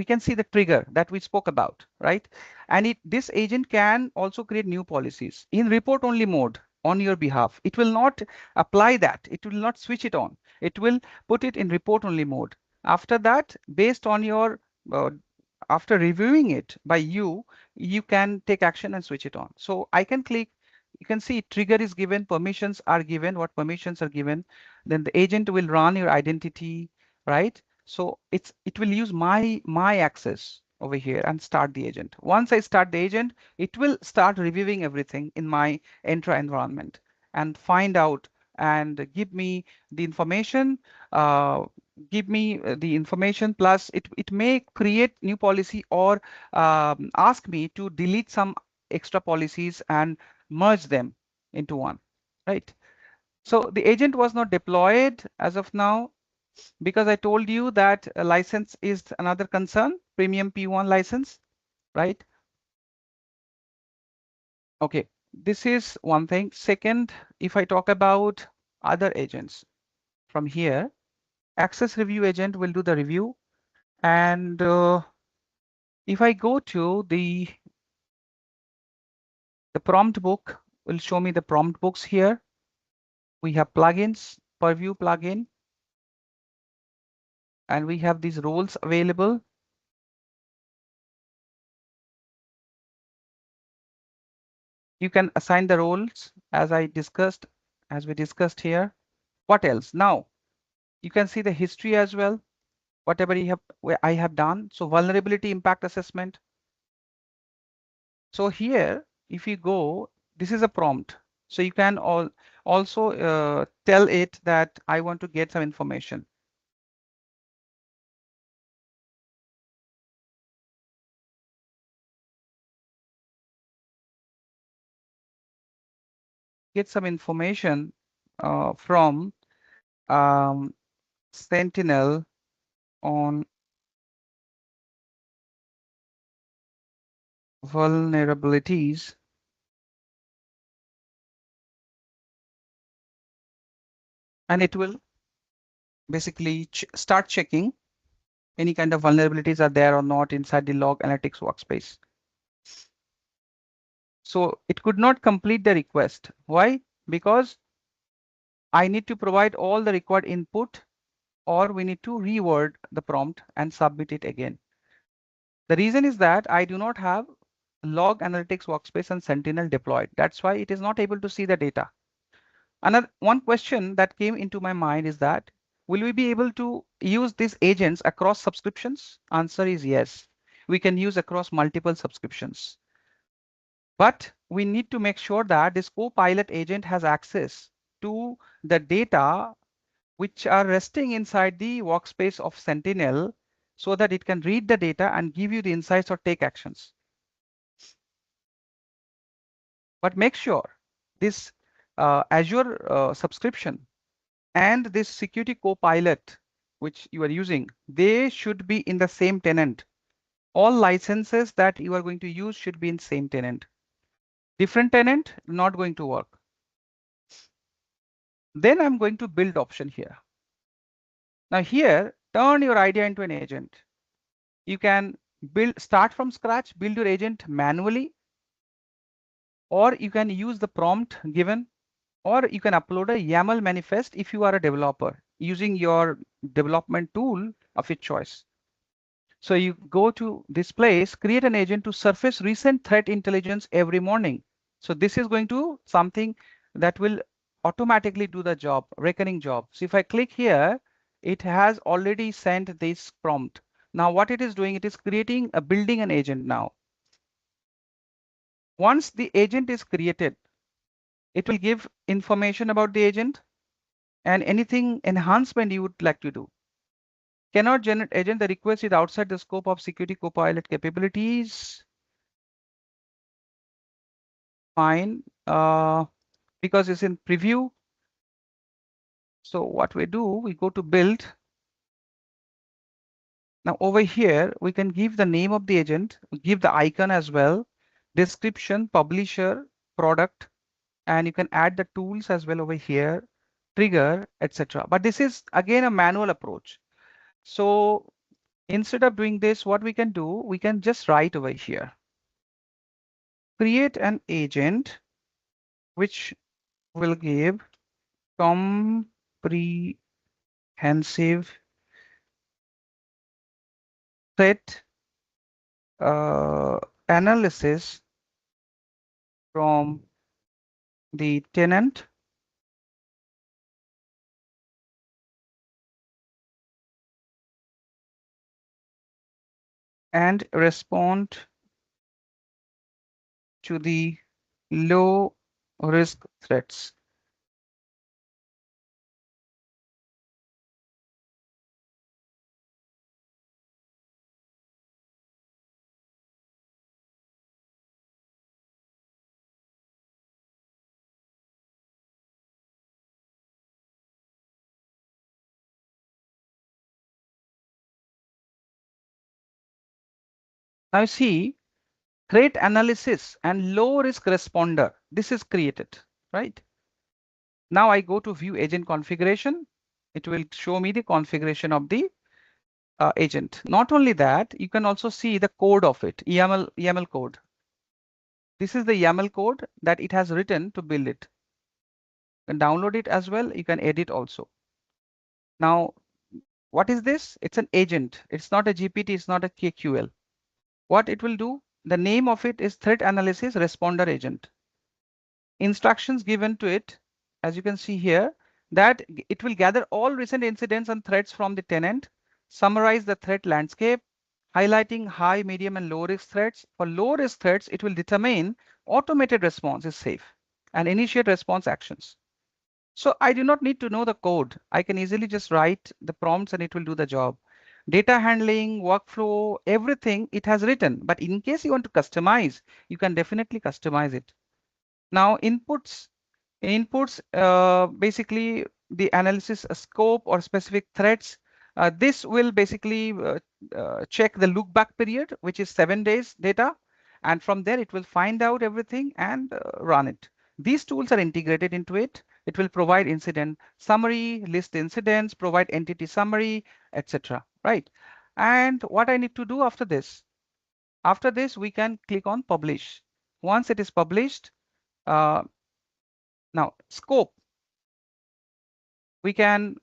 can see the trigger that we spoke about, right? And this agent can also create new policies in report only mode on your behalf. It will not apply that. It will not switch it on. It will put it in report only mode. After that, based on your after reviewing it by you, you can take action and switch it on. So I can click, you can see trigger is given, permissions are given, what permissions are given. Then the agent will run your identity, right? So it will use my access over here and start the agent. Once I start the agent, it will start reviewing everything in my Entra environment and find out and give me the information, plus it may create new policy or ask me to delete some extra policies and merge them into one, right? So the agent was not deployed as of now because I told you that a license is another concern, premium P1 license, right? Okay, this is one thing. Second, if I talk about other agents from here, access review agent will do the review. And if I go to the prompt book, will show me the prompt books here. We have plugins, purview plugin, and we have these roles available. You can assign the roles as we discussed here. What else? Now you can see the history as well, whatever I have done. So vulnerability impact assessment. So here, if you go, this is a prompt. So you can also tell it that I want to get some information. Get some information from Sentinel on vulnerabilities, and it will basically start checking any kind of vulnerabilities are there or not inside the log analytics workspace. So it could not complete the request. Why? Because I need to provide all the required input, or we need to reword the prompt and submit it again. The reason is that I do not have log analytics workspace and Sentinel deployed. That's why it is not able to see the data. Another one question that came into my mind is that, will we be able to use these agents across subscriptions? Answer is yes. We can use across multiple subscriptions. But we need to make sure that this Copilot agent has access to the data which are resting inside the workspace of Sentinel, so that it can read the data and give you the insights or take actions. But make sure this Azure subscription and this security Copilot which you are using, they should be in the same tenant. All licenses that you are going to use should be in same tenant. Different tenant, not going to work. Then I'm going to build option here. Now here, turn your idea into an agent. You can start from scratch, build your agent manually, or you can use the prompt given, or you can upload a YAML manifest if you are a developer using your development tool of your choice. So you go to this place, create an agent to surface recent threat intelligence every morning. So this is going to something that will automatically do the job, reckoning job. So if I click here, it has already sent this prompt. Now what it is doing, it is building an agent now. Once the agent is created, it will give information about the agent and anything enhancement you would like to do. Cannot generate agent, the request is outside the scope of security Copilot capabilities. Fine, because it's in preview. So what we do, we go to build. Now over here, we can give the name of the agent, give the icon as well, description, publisher, product, and you can add the tools as well over here, trigger, etc. But this is again a manual approach. So instead of doing this, what we can do, we can just write over here. Create an agent which will give comprehensive threat analysis from the tenant and respond to the low risk threats. Now see, threat analysis and low risk responder. This is created, right? Now I go to view agent configuration. It will show me the configuration of the agent. Not only that, you can also see the code of it, YAML code. This is the YAML code that it has written to build it. You can download it as well. You can edit also. Now, what is this? It's an agent. It's not a GPT. It's not a KQL. What it will do? The name of it is Threat Analysis Responder Agent. Instructions given to it, as you can see here, that it will gather all recent incidents and threats from the tenant, summarize the threat landscape, highlighting high, medium, and low risk threats. For low risk threats, it will determine automated response is safe and initiate response actions. So I do not need to know the code. I can easily just write the prompts and it will do the job. Data handling, workflow, everything it has written. But in case you want to customize, you can definitely customize it. Now inputs basically the analysis scope or specific threats. This will basically check the look back period, which is 7 days data. And from there, it will find out everything and run it. These tools are integrated into it. It will provide incident summary, list incidents, provide entity summary, etc. Right? And what I need to do after this? After this, we can click on publish. Once it is published, now scope, we can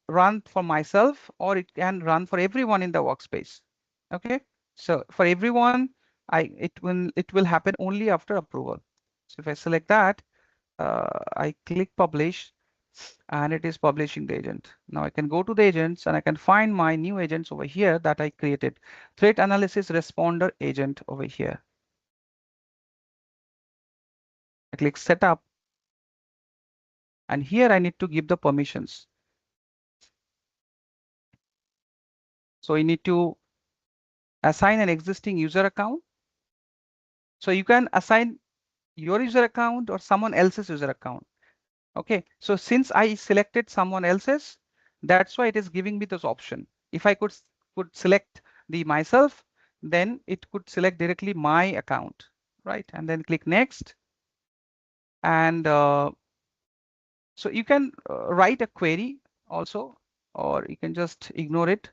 run for myself or it can run for everyone in the workspace. Okay, so for everyone, it will happen only after approval. So if I select that, I click publish, and it is publishing the agent. Now I can go to the agents and I can find my new agents over here that I created. Threat analysis responder agent over here. I click setup, and here I need to give the permissions. So you need to assign an existing user account. So you can assign your user account or someone else's user account. Okay, so since I selected someone else's, that's why it is giving me this option. If I could select the myself, then it could select directly my account, right? And then click next. And so you can write a query also, or you can just ignore it.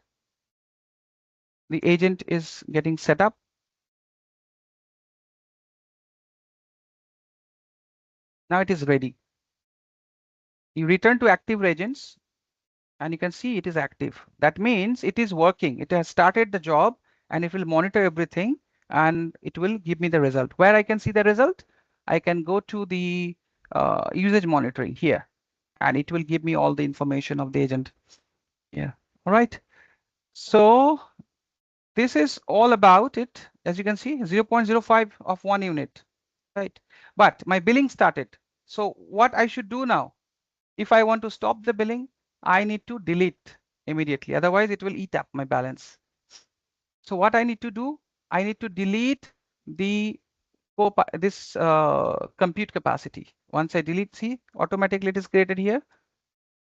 The agent is getting set up. Now it is ready. You return to active agents and you can see it is active. That means it is working. It has started the job and it will monitor everything and it will give me the result. Where I can see the result, I can go to the usage monitoring here and it will give me all the information of the agent. Yeah. All right. So this is all about it. As you can see, 0.05 of 1 unit, right? But my billing started. So what I should do now? If I want to stop the billing, I need to delete immediately. Otherwise, it will eat up my balance. So what I need to do? I need to delete the this compute capacity. Once I delete, see, automatically it is created here.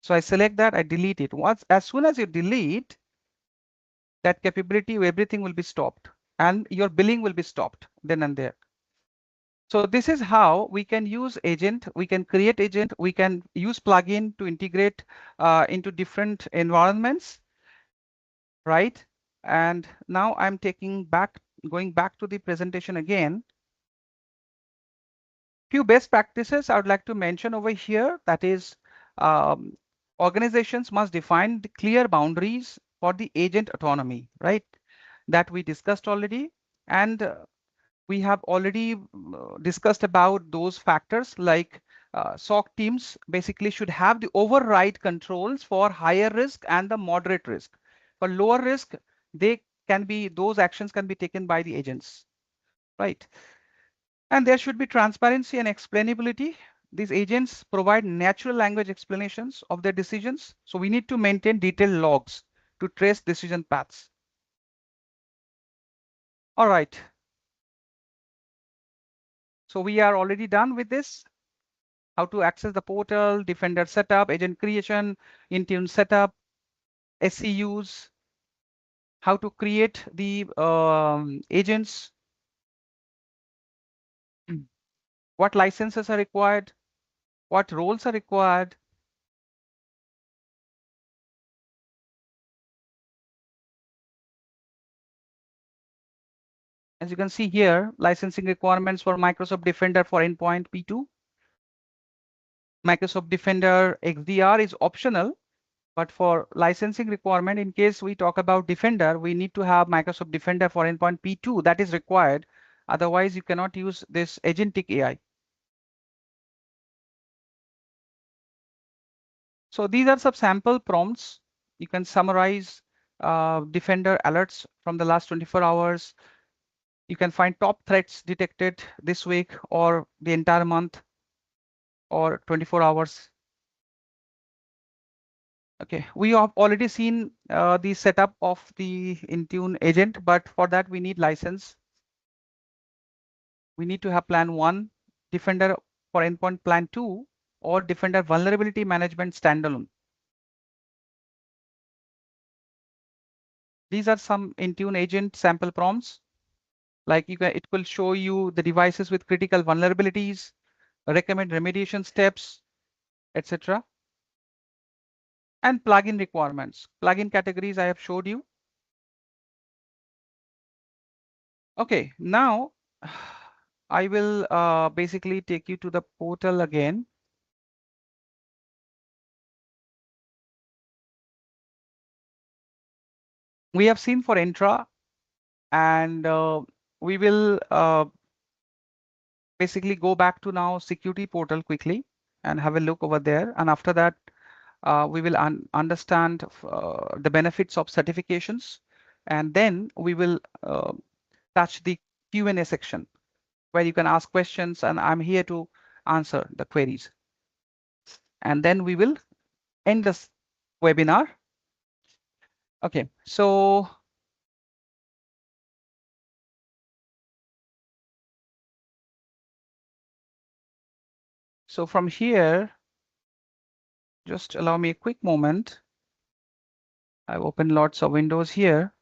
So I select that, I delete it. As soon as you delete, that capability, everything will be stopped and your billing will be stopped then and there. So this is how we can use agent. We can create agent. We can use plugin to integrate into different environments, right? And now I'm going back to the presentation again. Few best practices I would like to mention over here. That is, organizations must define the clear boundaries for the agent autonomy, right? That we discussed already. And we have already discussed about those factors like SOC teams basically should have the override controls for higher risk and the moderate risk. For lower risk, those actions can be taken by the agents, right? And there should be transparency and explainability. These agents provide natural language explanations of their decisions. So we need to maintain detailed logs to trace decision paths. All right. So we are already done with this. How to access the portal, Defender setup, agent creation, Intune setup, SCUs, how to create the agents, what licenses are required, what roles are required. As you can see here, licensing requirements for Microsoft Defender for endpoint P2. Microsoft Defender XDR is optional, but for licensing requirement, in case we talk about Defender, we need to have Microsoft Defender for endpoint P2 that is required. Otherwise, you cannot use this Agentic AI. So these are some sample prompts. You can summarize Defender alerts from the last 24 hours. You can find top threats detected this week or the entire month or 24 hours. Okay, we have already seen the setup of the Intune agent, but for that we need license. We need to have plan 1, Defender for endpoint plan 2, or Defender Vulnerability Management Standalone. These are some Intune agent sample prompts. Like it will show you the devices with critical vulnerabilities, recommend remediation steps, etc. And plugin requirements. Plugin categories I have showed you. Okay, now I will basically take you to the portal again. We have seen for Entra, and we will basically go back to now security portal quickly and have a look over there. And after that, we will understand the benefits of certifications. And then we will touch the Q&A section where you can ask questions, and I'm here to answer the queries. And then we will end this webinar. Okay, so from here, just allow me a quick moment. I've opened lots of windows here.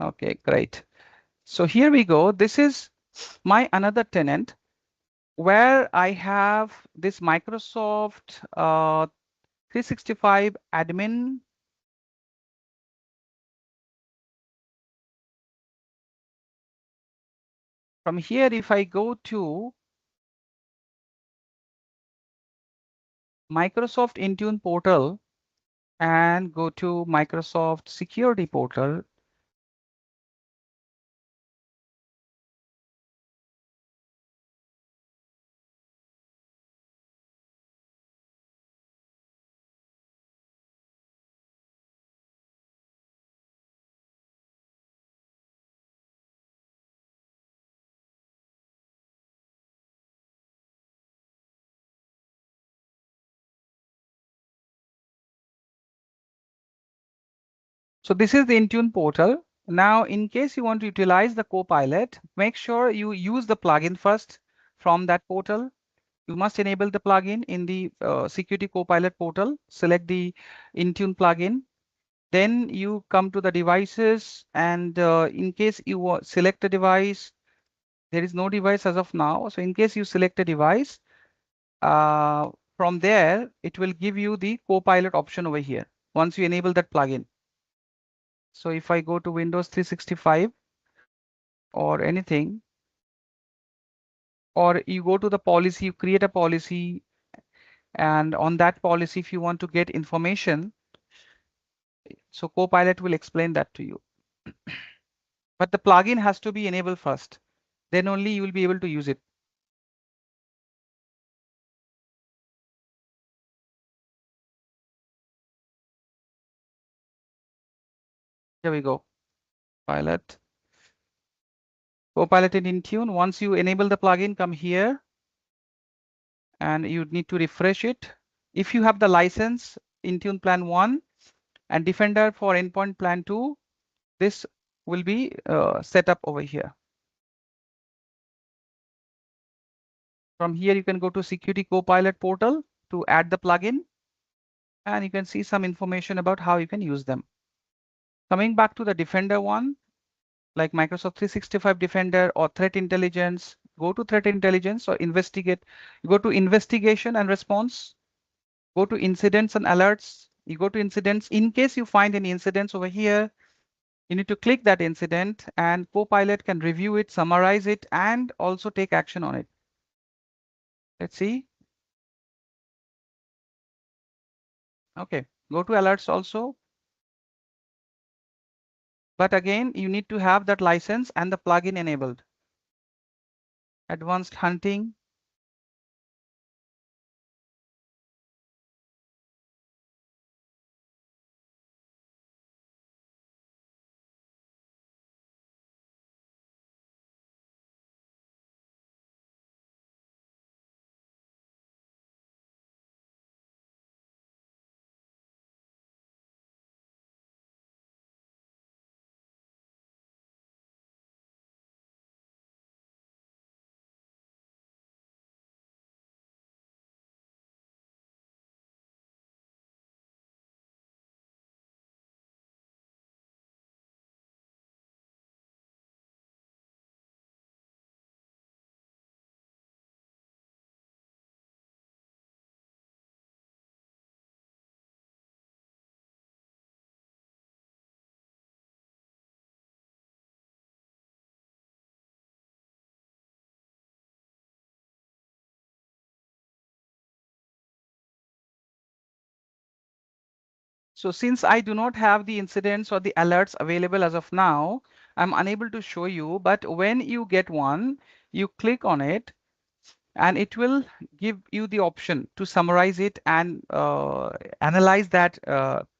Okay, great. So here we go. This is my another tenant where I have this Microsoft 365 admin. From here, if I go to Microsoft Intune portal and go to Microsoft Security portal, so this is the Intune portal. Now, in case you want to utilize the Copilot, make sure you use the plugin first from that portal. You must enable the plugin in the Security Copilot portal. Select the Intune plugin. Then you come to the devices, and in case you select a device, there is no device as of now. So in case you select a device, from there, it will give you the Copilot option over here once you enable that plugin. So if I go to Windows 365 or anything, or you go to the policy, you create a policy, and on that policy, if you want to get information, so Copilot will explain that to you. But the plugin has to be enabled first. Then only you will be able to use it. Here we go. Pilot. Copilot in Intune. Once you enable the plugin, come here and you need to refresh it. If you have the license, Intune Plan 1 and Defender for Endpoint Plan 2, this will be set up over here. From here, you can go to Security Copilot portal to add the plugin, and you can see some information about how you can use them. Coming back to the Defender one, like Microsoft 365 Defender or Threat Intelligence, go to Threat Intelligence or investigate. You go to Investigation and Response, go to Incidents and Alerts. You go to Incidents. In case you find any incidents over here, you need to click that incident and Copilot can review it, summarize it, and also take action on it. Let's see. Okay, go to Alerts also. But again, you need to have that license and the plugin enabled. Advanced Hunting. So since I do not have the incidents or the alerts available as of now, I'm unable to show you, but when you get one, you click on it and it will give you the option to summarize it and analyze that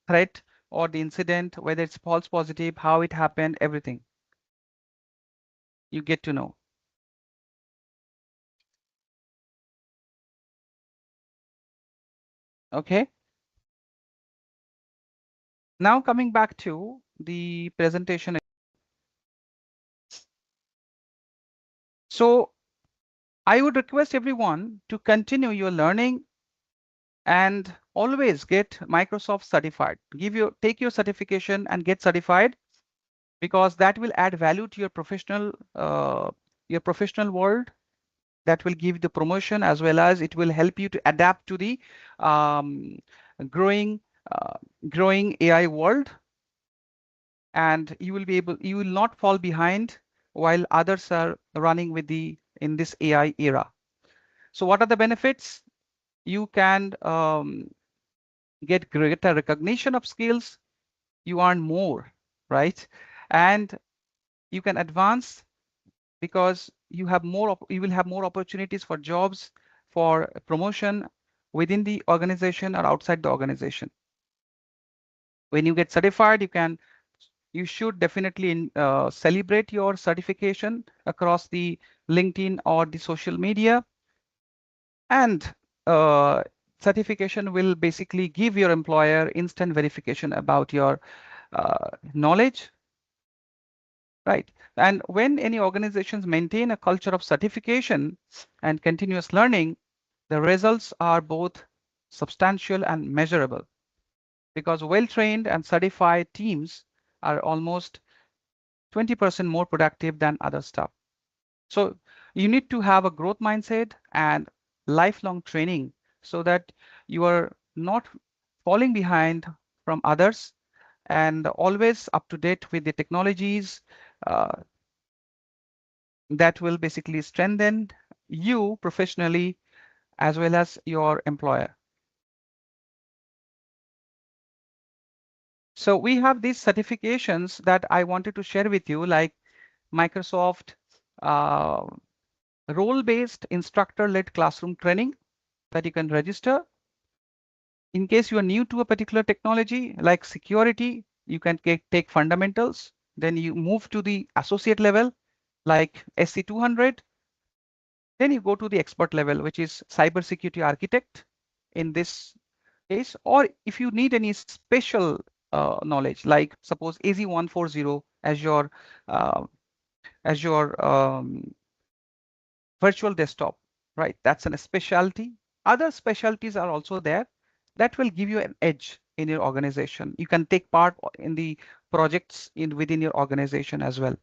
threat or the incident, whether it's false positive, how it happened, everything. You get to know. Okay. Now coming back to the presentation. So I would request everyone to continue your learning and always get Microsoft certified. Take your certification and get certified, because that will add value to your professional world. That will give the promotion, as well as it will help you to adapt to the um, growing uh, growing AI world, and you will not fall behind while others are running in this AI era. So what are the benefits? You can get greater recognition of skills, you earn more, right? And you can advance because you will have more opportunities for jobs, for promotion within the organization or outside the organization. When you get certified, you should definitely celebrate your certification across the LinkedIn or the social media. And certification will basically give your employer instant verification about your knowledge, right? And when any organizations maintain a culture of certification and continuous learning, the results are both substantial and measurable, because well-trained and certified teams are almost 20% more productive than other staff. So you need to have a growth mindset and lifelong training so that you are not falling behind from others, and always up to date with the technologies uh, that will basically strengthen you professionally as well as your employer. So we have these certifications that I wanted to share with you, like Microsoft uh, role-based instructor-led classroom training that you can register. In case you are new to a particular technology like security, you can take fundamentals, then you move to the associate level like SC200. Then you go to the expert level, which is cybersecurity architect in this case. Or if you need any special knowledge, like suppose AZ140 uh, as your virtual desktop, right? That's a specialty. Other specialties are also there that will give you an edge in your organization. You can take part in the projects within your organization as well.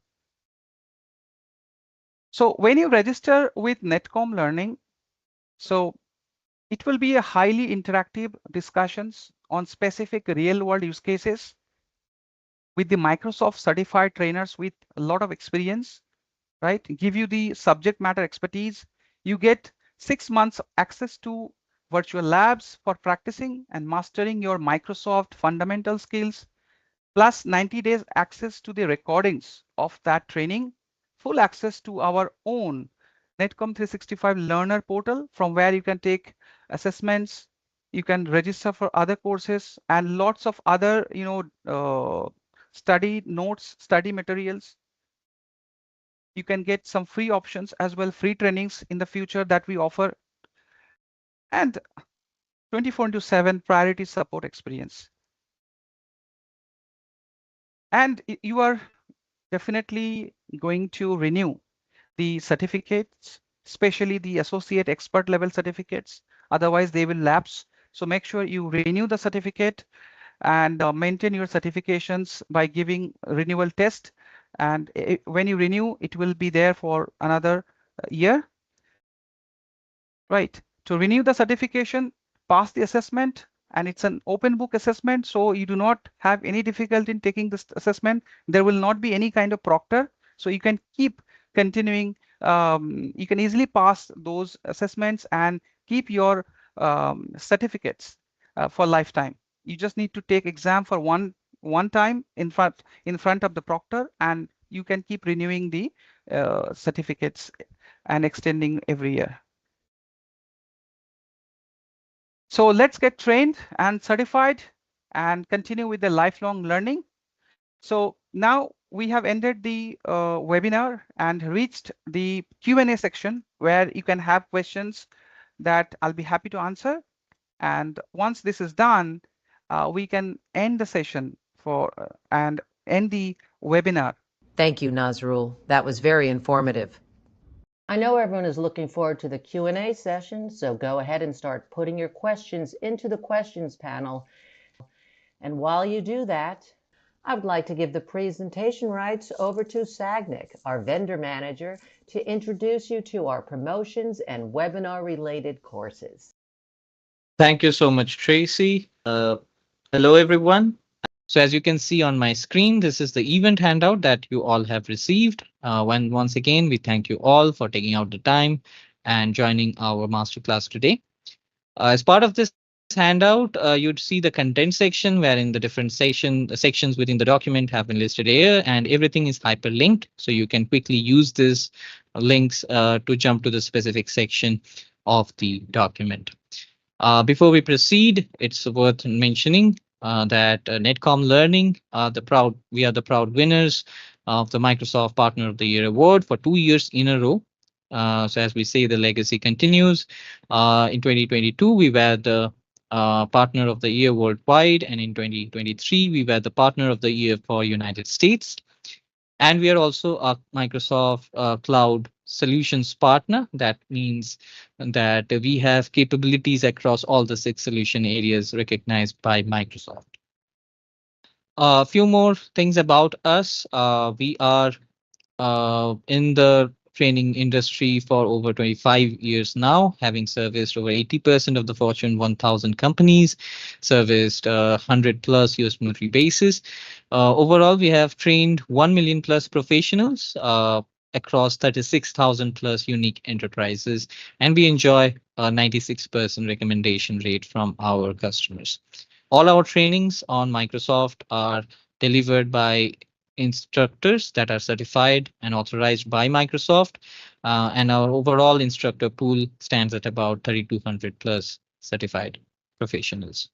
So when you register with Netcom Learning, so it will be a highly interactive discussions on specific real world use cases with the Microsoft certified trainers with a lot of experience, right? Give you the subject matter expertise. You get 6 months access to virtual labs for practicing and mastering your Microsoft fundamental skills, plus 90 days access to the recordings of that training, full access to our own Netcom 365 learner portal from where you can take assessments, you can register for other courses, and lots of other, study notes, study materials. You can get some free options as well, free trainings in the future that we offer, and 24/7 priority support experience. And you are definitely going to renew the certificates, especially the associate expert level certificates. Otherwise, they will lapse. So make sure you renew the certificate and maintain your certifications by giving renewal test. And when you renew, it will be there for another year. Right. To renew the certification, pass the assessment, and it's an open book assessment. So you do not have any difficulty in taking this assessment. There will not be any kind of proctor. So you can keep continuing. You can easily pass those assessments and keep your certificates for lifetime. You just need to take exam for one time in front of the proctor, and you can keep renewing the certificates and extending every year. So let's get trained and certified and continue with the lifelong learning. So now we have ended the webinar and reached the Q&A section where you can have questions that I'll be happy to answer. And once this is done, we can end the session and end the webinar. Thank you, Nazrul. That was very informative. I know everyone is looking forward to the Q&A session, so go ahead and start putting your questions into the questions panel. And while you do that, I would like to give the presentation rights over to Sagnik, our vendor manager, to introduce you to our promotions and webinar-related courses. Thank you so much, Tracy. Hello, everyone. So as you can see on my screen, this is the event handout that you all have received. Once again, we thank you all for taking out the time and joining our masterclass today. As part of this handout, you'd see the content section wherein the different sections within the document have been listed here, and everything is hyperlinked. So you can quickly use these links to jump to the specific section of the document. Before we proceed, it's worth mentioning that Netcom Learning, we are the proud winners of the Microsoft Partner of the Year award for 2 years in a row. So as we say, the legacy continues. In 2022, we were the Partner of the Year worldwide, and in 2023, we were the Partner of the Year for United States. And we are also a Microsoft Cloud Solutions partner. That means that we have capabilities across all the 6 solution areas recognized by Microsoft. A few more things about us. We are in the training industry for over 25 years now, having serviced over 80% of the Fortune 1000 companies, serviced 100 plus US military bases. Overall, we have trained 1 million plus professionals across 36,000 plus unique enterprises, and we enjoy a 96% recommendation rate from our customers. All our trainings on Microsoft are delivered by instructors that are certified and authorized by Microsoft. And our overall instructor pool stands at about 3,200 plus certified professionals.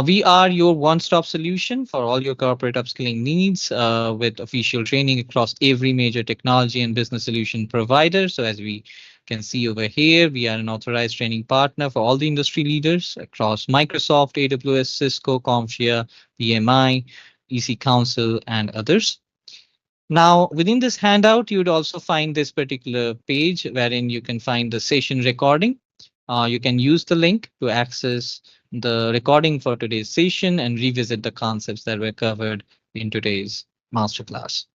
We are your one-stop solution for all your corporate upskilling needs with official training across every major technology and business solution provider. So as we can see over here, we are an authorized training partner for all the industry leaders across Microsoft, AWS, Cisco, CompTIA, PMI, EC Council, and others. Now, within this handout, you would also find this particular page wherein you can find the session recording. You can use the link to access the recording for today's session and revisit the concepts that were covered in today's masterclass.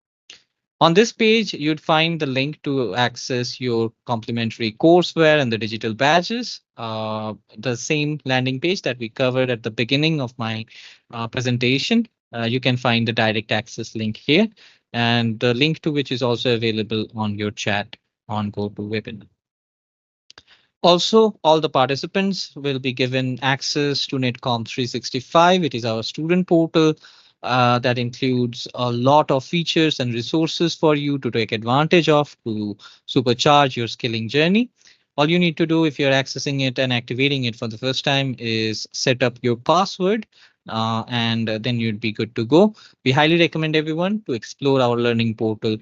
On this page, you'd find the link to access your complimentary courseware and the digital badges. The same landing page that we covered at the beginning of my presentation. You can find the direct access link here, and the link to which is also available on your chat on GoToWebinar. Also, all the participants will be given access to Netcom 365. It is our student portal that includes a lot of features and resources for you to take advantage of to supercharge your skilling journey. All you need to do if you're accessing it and activating it for the first time is set up your password and then you'd be good to go. We highly recommend everyone to explore our learning portal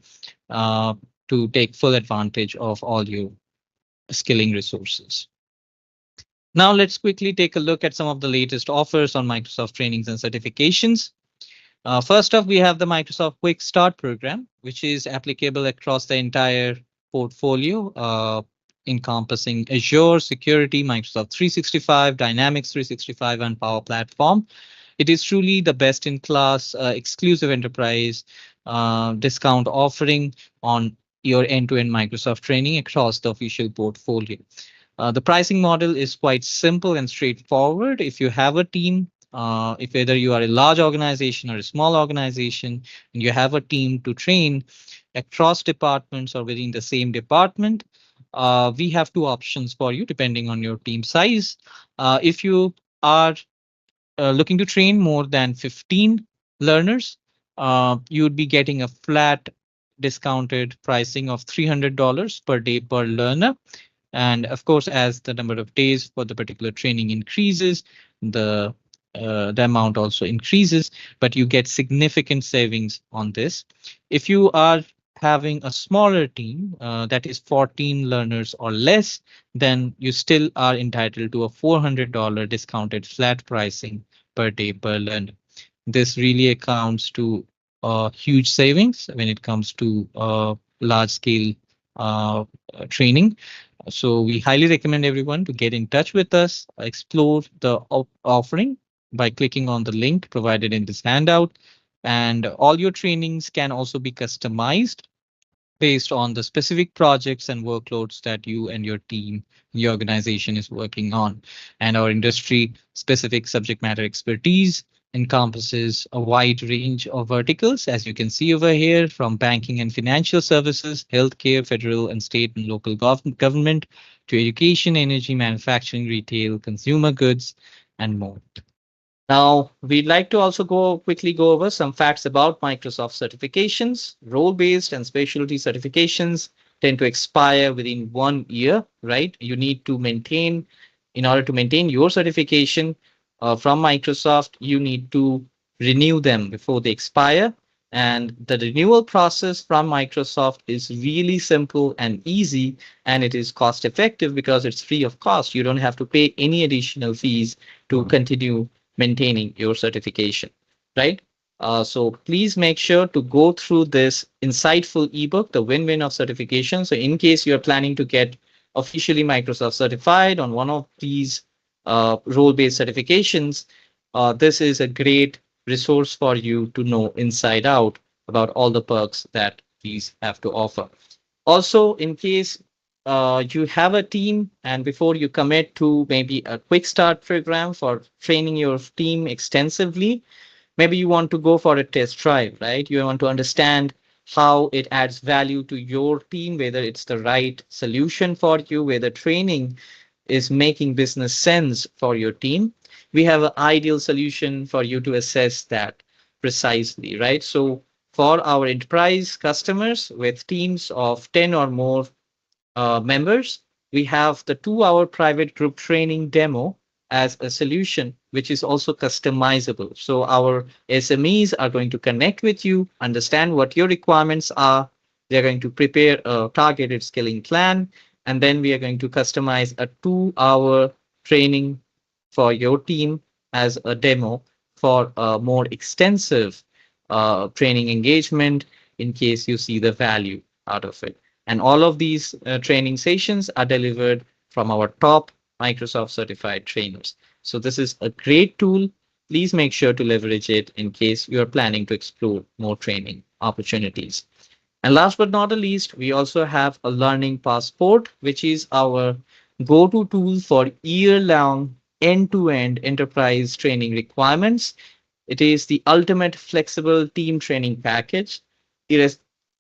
to take full advantage of all your skilling resources. Now let's quickly take a look at some of the latest offers on Microsoft trainings and certifications. First off, we have the Microsoft Quick Start program, which is applicable across the entire portfolio, encompassing Azure, Security, Microsoft 365, Dynamics 365, and Power Platform. It is truly the best in class exclusive enterprise discount offering on your end-to-end Microsoft training across the official portfolio. The pricing model is quite simple and straightforward. If you have a team, if whether you are a large organization or a small organization, and you have a team to train across departments or within the same department, we have two options for you depending on your team size. If you are looking to train more than 15 learners, you would be getting a flat discounted pricing of $300 per day per learner. And of course, as the number of days for the particular training increases, the the amount also increases, but you get significant savings on this. If you are having a smaller team, that is 14 learners or less, then you still are entitled to a $400 discounted flat pricing per day per learner. This really accounts to huge savings when it comes to large scale training. So we highly recommend everyone to get in touch with us, explore the offering by clicking on the link provided in this handout. And all your trainings can also be customized based on the specific projects and workloads that you and your team, your organization is working on. And our industry specific subject matter expertise encompasses a wide range of verticals, as you can see over here, from banking and financial services, healthcare, federal and state and local government, to education, energy, manufacturing, retail, consumer goods, and more. Now, we'd like to also quickly go over some facts about Microsoft certifications. Role-based and specialty certifications tend to expire within 1 year, right? You need to maintain, in order to maintain your certification from Microsoft, you need to renew them before they expire. And the renewal process from Microsoft is really simple and easy, and it is cost effective because it's free of cost. You don't have to pay any additional fees to continue maintaining your certification, right? So please make sure to go through this insightful ebook, The Win-Win of Certification. So in case you're planning to get officially Microsoft certified on one of these role-based certifications, this is a great resource for you to know inside out about all the perks that these have to offer. Also, in case you have a team and before you commit to maybe a quick start program for training your team extensively, maybe you want to go for a test drive, right? You want to understand how it adds value to your team, whether it's the right solution for you, whether training is making business sense for your team. We have an ideal solution for you to assess that precisely, right? So for our enterprise customers with teams of 10 or more members, we have the 2 hour private group training demo as a solution, which is also customizable. So our SMEs are going to connect with you, understand what your requirements are. They're going to prepare a targeted skilling plan, and then we are going to customize a 2 hour training for your team as a demo for a more extensive training engagement in case you see the value out of it. And all of these training sessions are delivered from our top Microsoft certified trainers. So this is a great tool. Please make sure to leverage it in case you are planning to explore more training opportunities. And last but not the least, we also have a learning passport, which is our go-to tool for year-long end-to-end enterprise training requirements. It is the ultimate flexible team training package.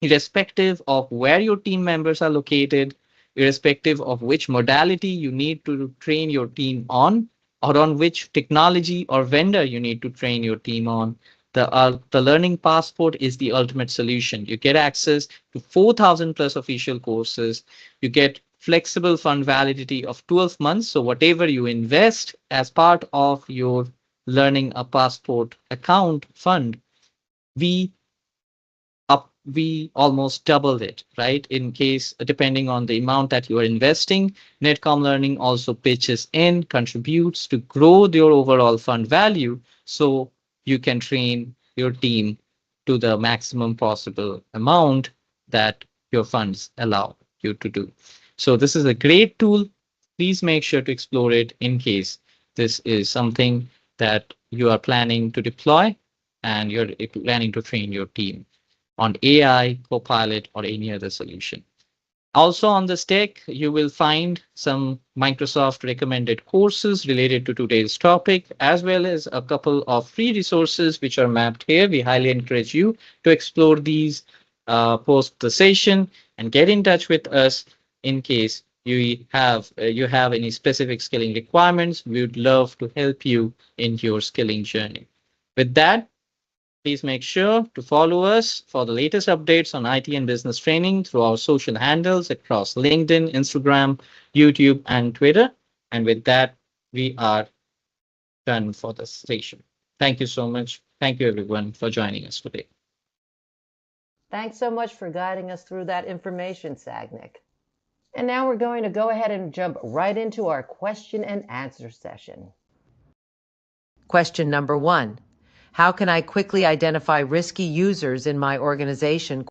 Irrespective of where your team members are located, irrespective of which modality you need to train your team on, or on which technology or vendor you need to train your team on, the Learning Passport is the ultimate solution. You get access to 4,000 plus official courses. You get flexible fund validity of 12 months. So whatever you invest as part of your Learning a Passport account fund, we we almost doubled it, right? In case, depending on the amount that you are investing, Netcom Learning also pitches in, contributes to grow your overall fund value so you can train your team to the maximum possible amount that your funds allow you to do. So this is a great tool. Please make sure to explore it in case this is something that you are planning to deploy and you're planning to train your team on AI, Copilot, or any other solution. Also on this deck, you will find some Microsoft recommended courses related to today's topic, as well as a couple of free resources which are mapped here. We highly encourage you to explore these post the session and get in touch with us in case you have any specific skilling requirements, we would love to help you in your skilling journey. With that, please make sure to follow us for the latest updates on IT and business training through our social handles across LinkedIn, Instagram, YouTube, and Twitter. And with that, we are done for this session. Thank you so much. Thank you, everyone, for joining us today. Thanks so much for guiding us through that information, Sagnik. And now we're going to go ahead and jump right into our question and answer session. Question number 1. How can I quickly identify risky users in my organization?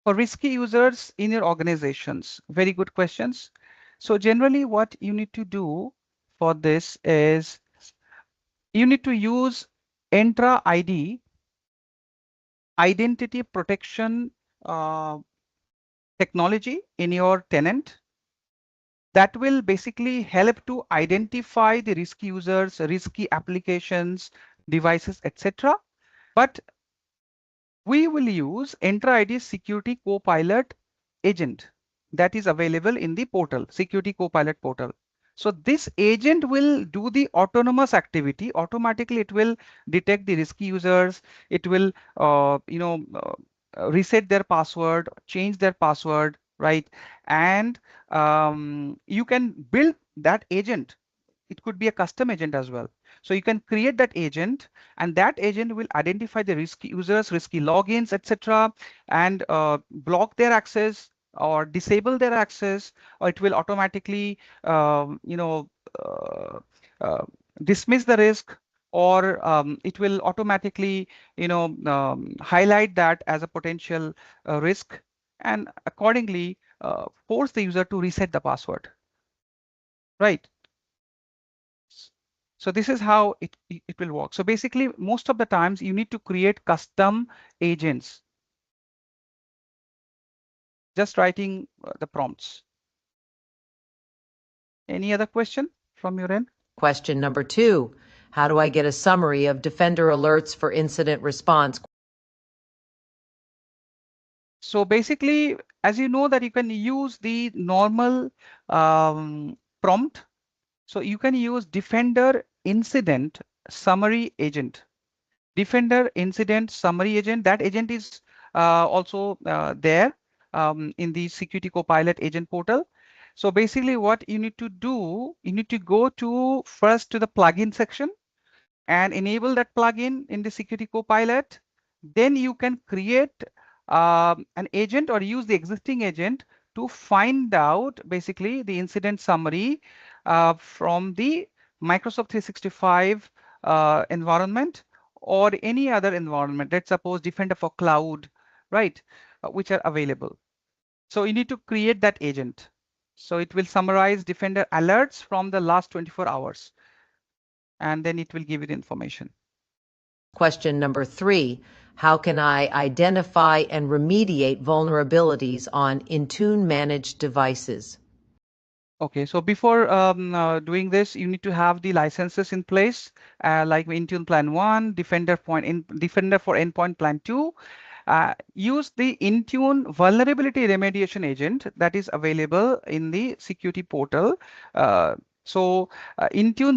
For risky users in your organizations, very good questions. So generally what you need to do for this is you need to use Entra ID, identity protection technology in your tenant. That will basically help to identify the risky users, risky applications, devices, etc. But we will use Entra ID Security Copilot Agent that is available in the portal, Security Copilot portal. So this agent will do the autonomous activity. Automatically, it will detect the risky users. It will, reset their password, change their password, right? And you can build that agent. It could be a custom agent as well. So you can create that agent, and that agent will identify the risky users, risky logins, etc., and block their access or disable their access, or it will automatically, uh, uh, dismiss the risk, or it will automatically, highlight that as a potential risk, and accordingly force the user to reset the password, right? So this is how it will work. So basically, most of the times you need to create custom agents, just writing the prompts. Any other question from your end? Question number 2. How do I get a summary of Defender alerts for incident response? So basically, as you know that you can use the normal prompt. So you can use Defender Incident Summary Agent. Defender Incident Summary Agent. That agent is also there in the Security Copilot agent portal. So basically what you need to do, you need to go to first to the plugin section and enable that plugin in the Security Copilot. Then you can create an agent or use the existing agent to find out basically the incident summary from the Microsoft 365 environment or any other environment. Let's suppose Defender for Cloud, right, which are available. So you need to create that agent. So it will summarize Defender alerts from the last 24 hours, and then it will give you the information. Question number 3. How can I identify and remediate vulnerabilities on Intune managed devices? Okay, so before doing this, you need to have the licenses in place, like Intune Plan 1, Defender for Endpoint Plan 2. Use the Intune Vulnerability Remediation Agent that is available in the security portal. Intune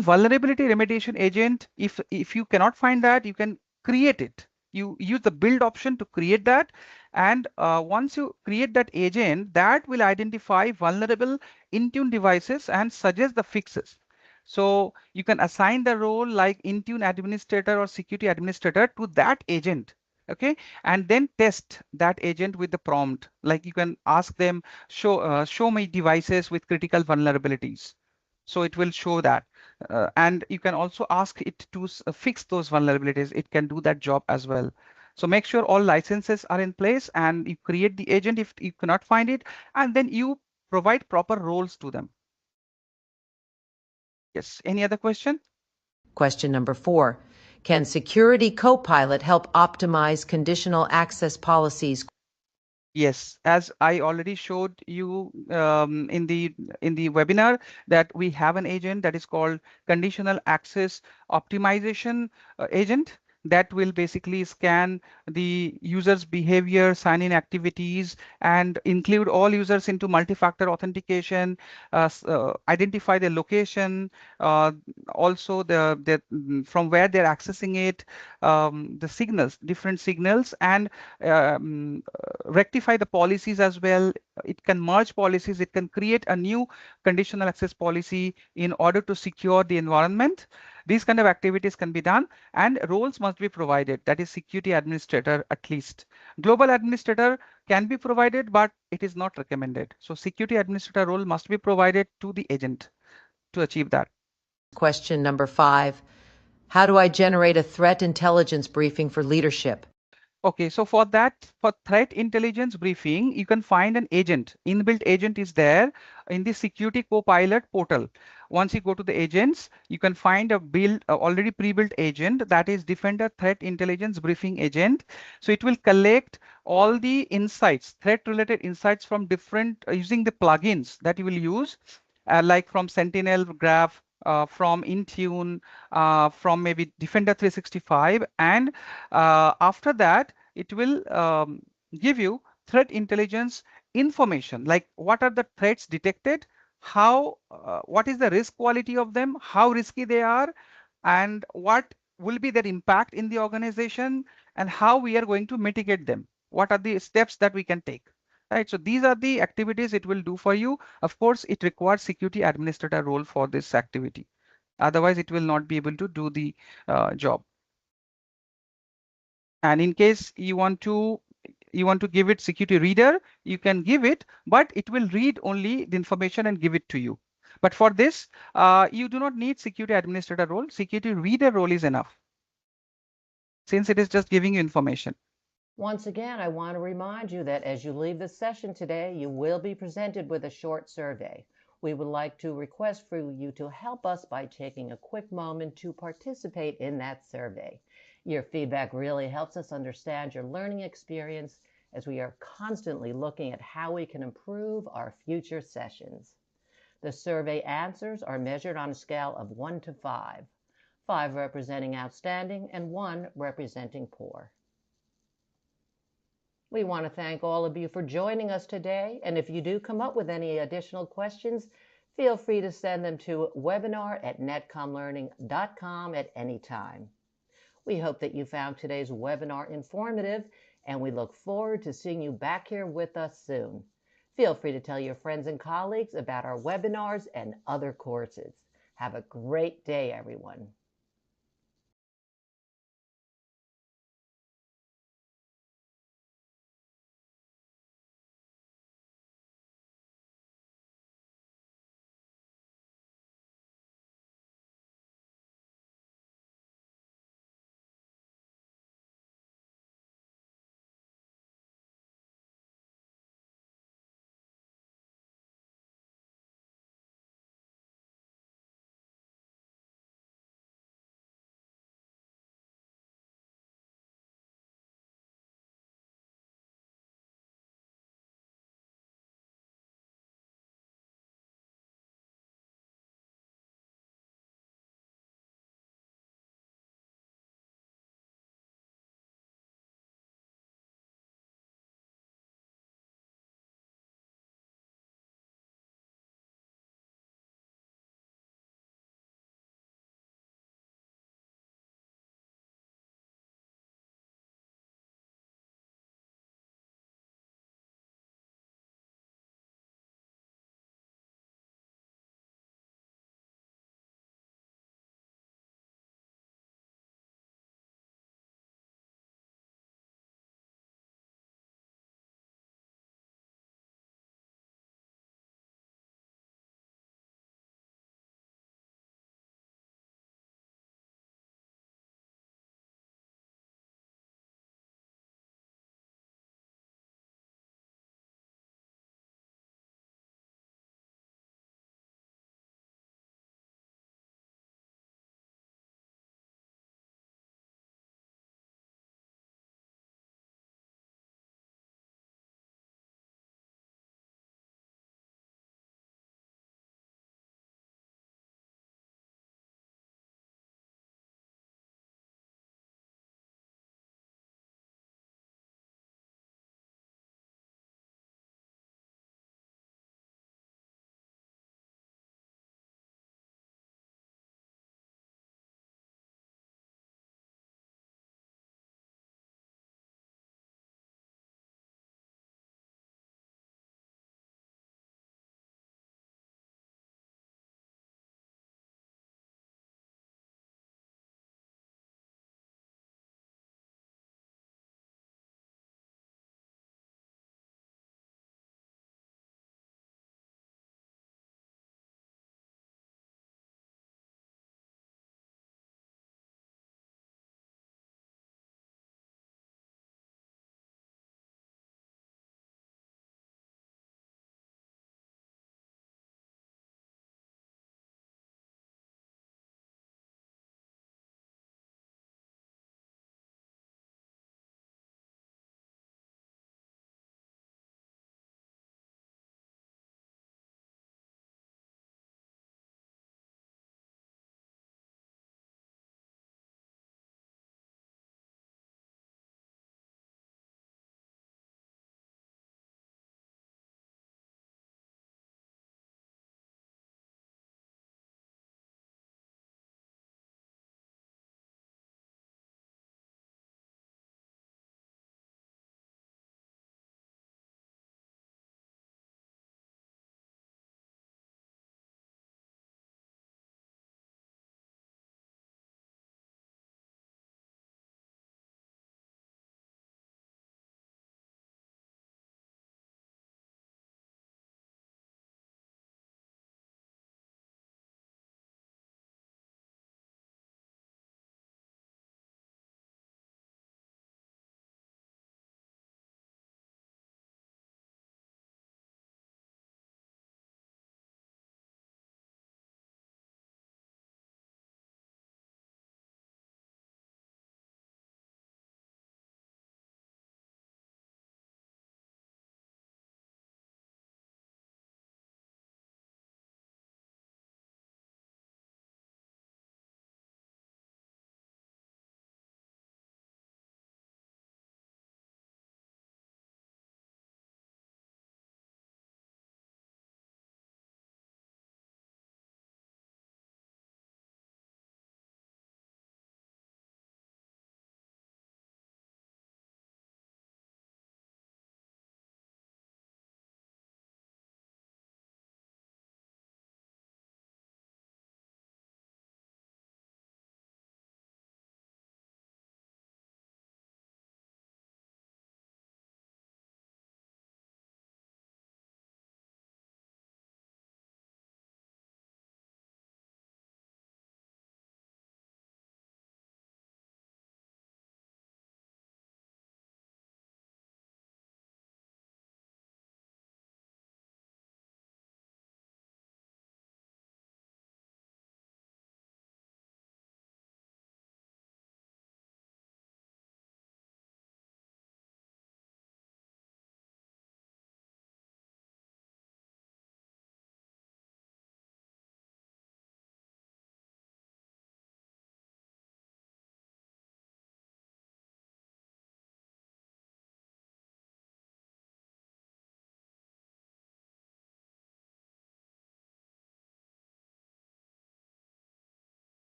Vulnerability Remediation Agent, if you cannot find that, you can create it. You use the build option to create that. And once you create that agent, that will identify vulnerable Intune devices and suggest the fixes. So you can assign the role like Intune administrator or security administrator to that agent. Okay, and then test that agent with the prompt. Like you can ask them, show me devices with critical vulnerabilities. So it will show that. And you can also ask it to fix those vulnerabilities. It can do that job as well. So make sure all licenses are in place and you create the agent if you cannot find it, and then you provide proper roles to them. Yes, any other question? Question number 4. Can Security Copilot help optimize conditional access policies? Yes, as I already showed you in the webinar, that we have an agent that is called conditional access optimization agent. that will basically scan the user's behavior, sign-in activities, and include all users into multi-factor authentication, identify their location, uh, also from where they're accessing it, the signals, different signals, and rectify the policies as well. It can merge policies. It can create a new conditional access policy in order to secure the environment. These kind of activities can be done, and roles must be provided. That is security administrator at least. Global administrator can be provided, but it is not recommended. So security administrator role must be provided to the agent to achieve that. Question number 5. How do I generate a threat intelligence briefing for leadership? Okay, so for that, for threat intelligence briefing, you can find an agent. Inbuilt agent is there in the Security Copilot portal. Once you go to the agents, you can find a build already pre-built agent, that is Defender Threat Intelligence Briefing Agent. So it will collect all the insights, threat-related insights from different using the plugins that you will use, like from Sentinel Graph, from Intune, from maybe Defender 365, and after that, it will give you threat intelligence information, like what are the threats detected, what is the risk quality of them, how risky they are, and what will be their impact in the organization, and how we are going to mitigate them. What are the steps that we can take? Right. So these are the activities it will do for you. Of course, it requires security administrator role for this activity. Otherwise, it will not be able to do the job. And in case you want to give it security reader, you can give it, but it will read only the information and give it to you. But for this, you do not need security administrator role. Security reader role is enough, since it is just giving you information. Once again, I want to remind you that as you leave this session today, you will be presented with a short survey. We would like to request for you to help us by taking a quick moment to participate in that survey. Your feedback really helps us understand your learning experience as we are constantly looking at how we can improve our future sessions. The survey answers are measured on a scale of 1 to 5, 5 representing outstanding and 1 representing poor. We want to thank all of you for joining us today, and if you do come up with any additional questions, feel free to send them to webinar@netcomlearning.com at any time. We hope that you found today's webinar informative, and we look forward to seeing you back here with us soon. Feel free to tell your friends and colleagues about our webinars and other courses. Have a great day, everyone.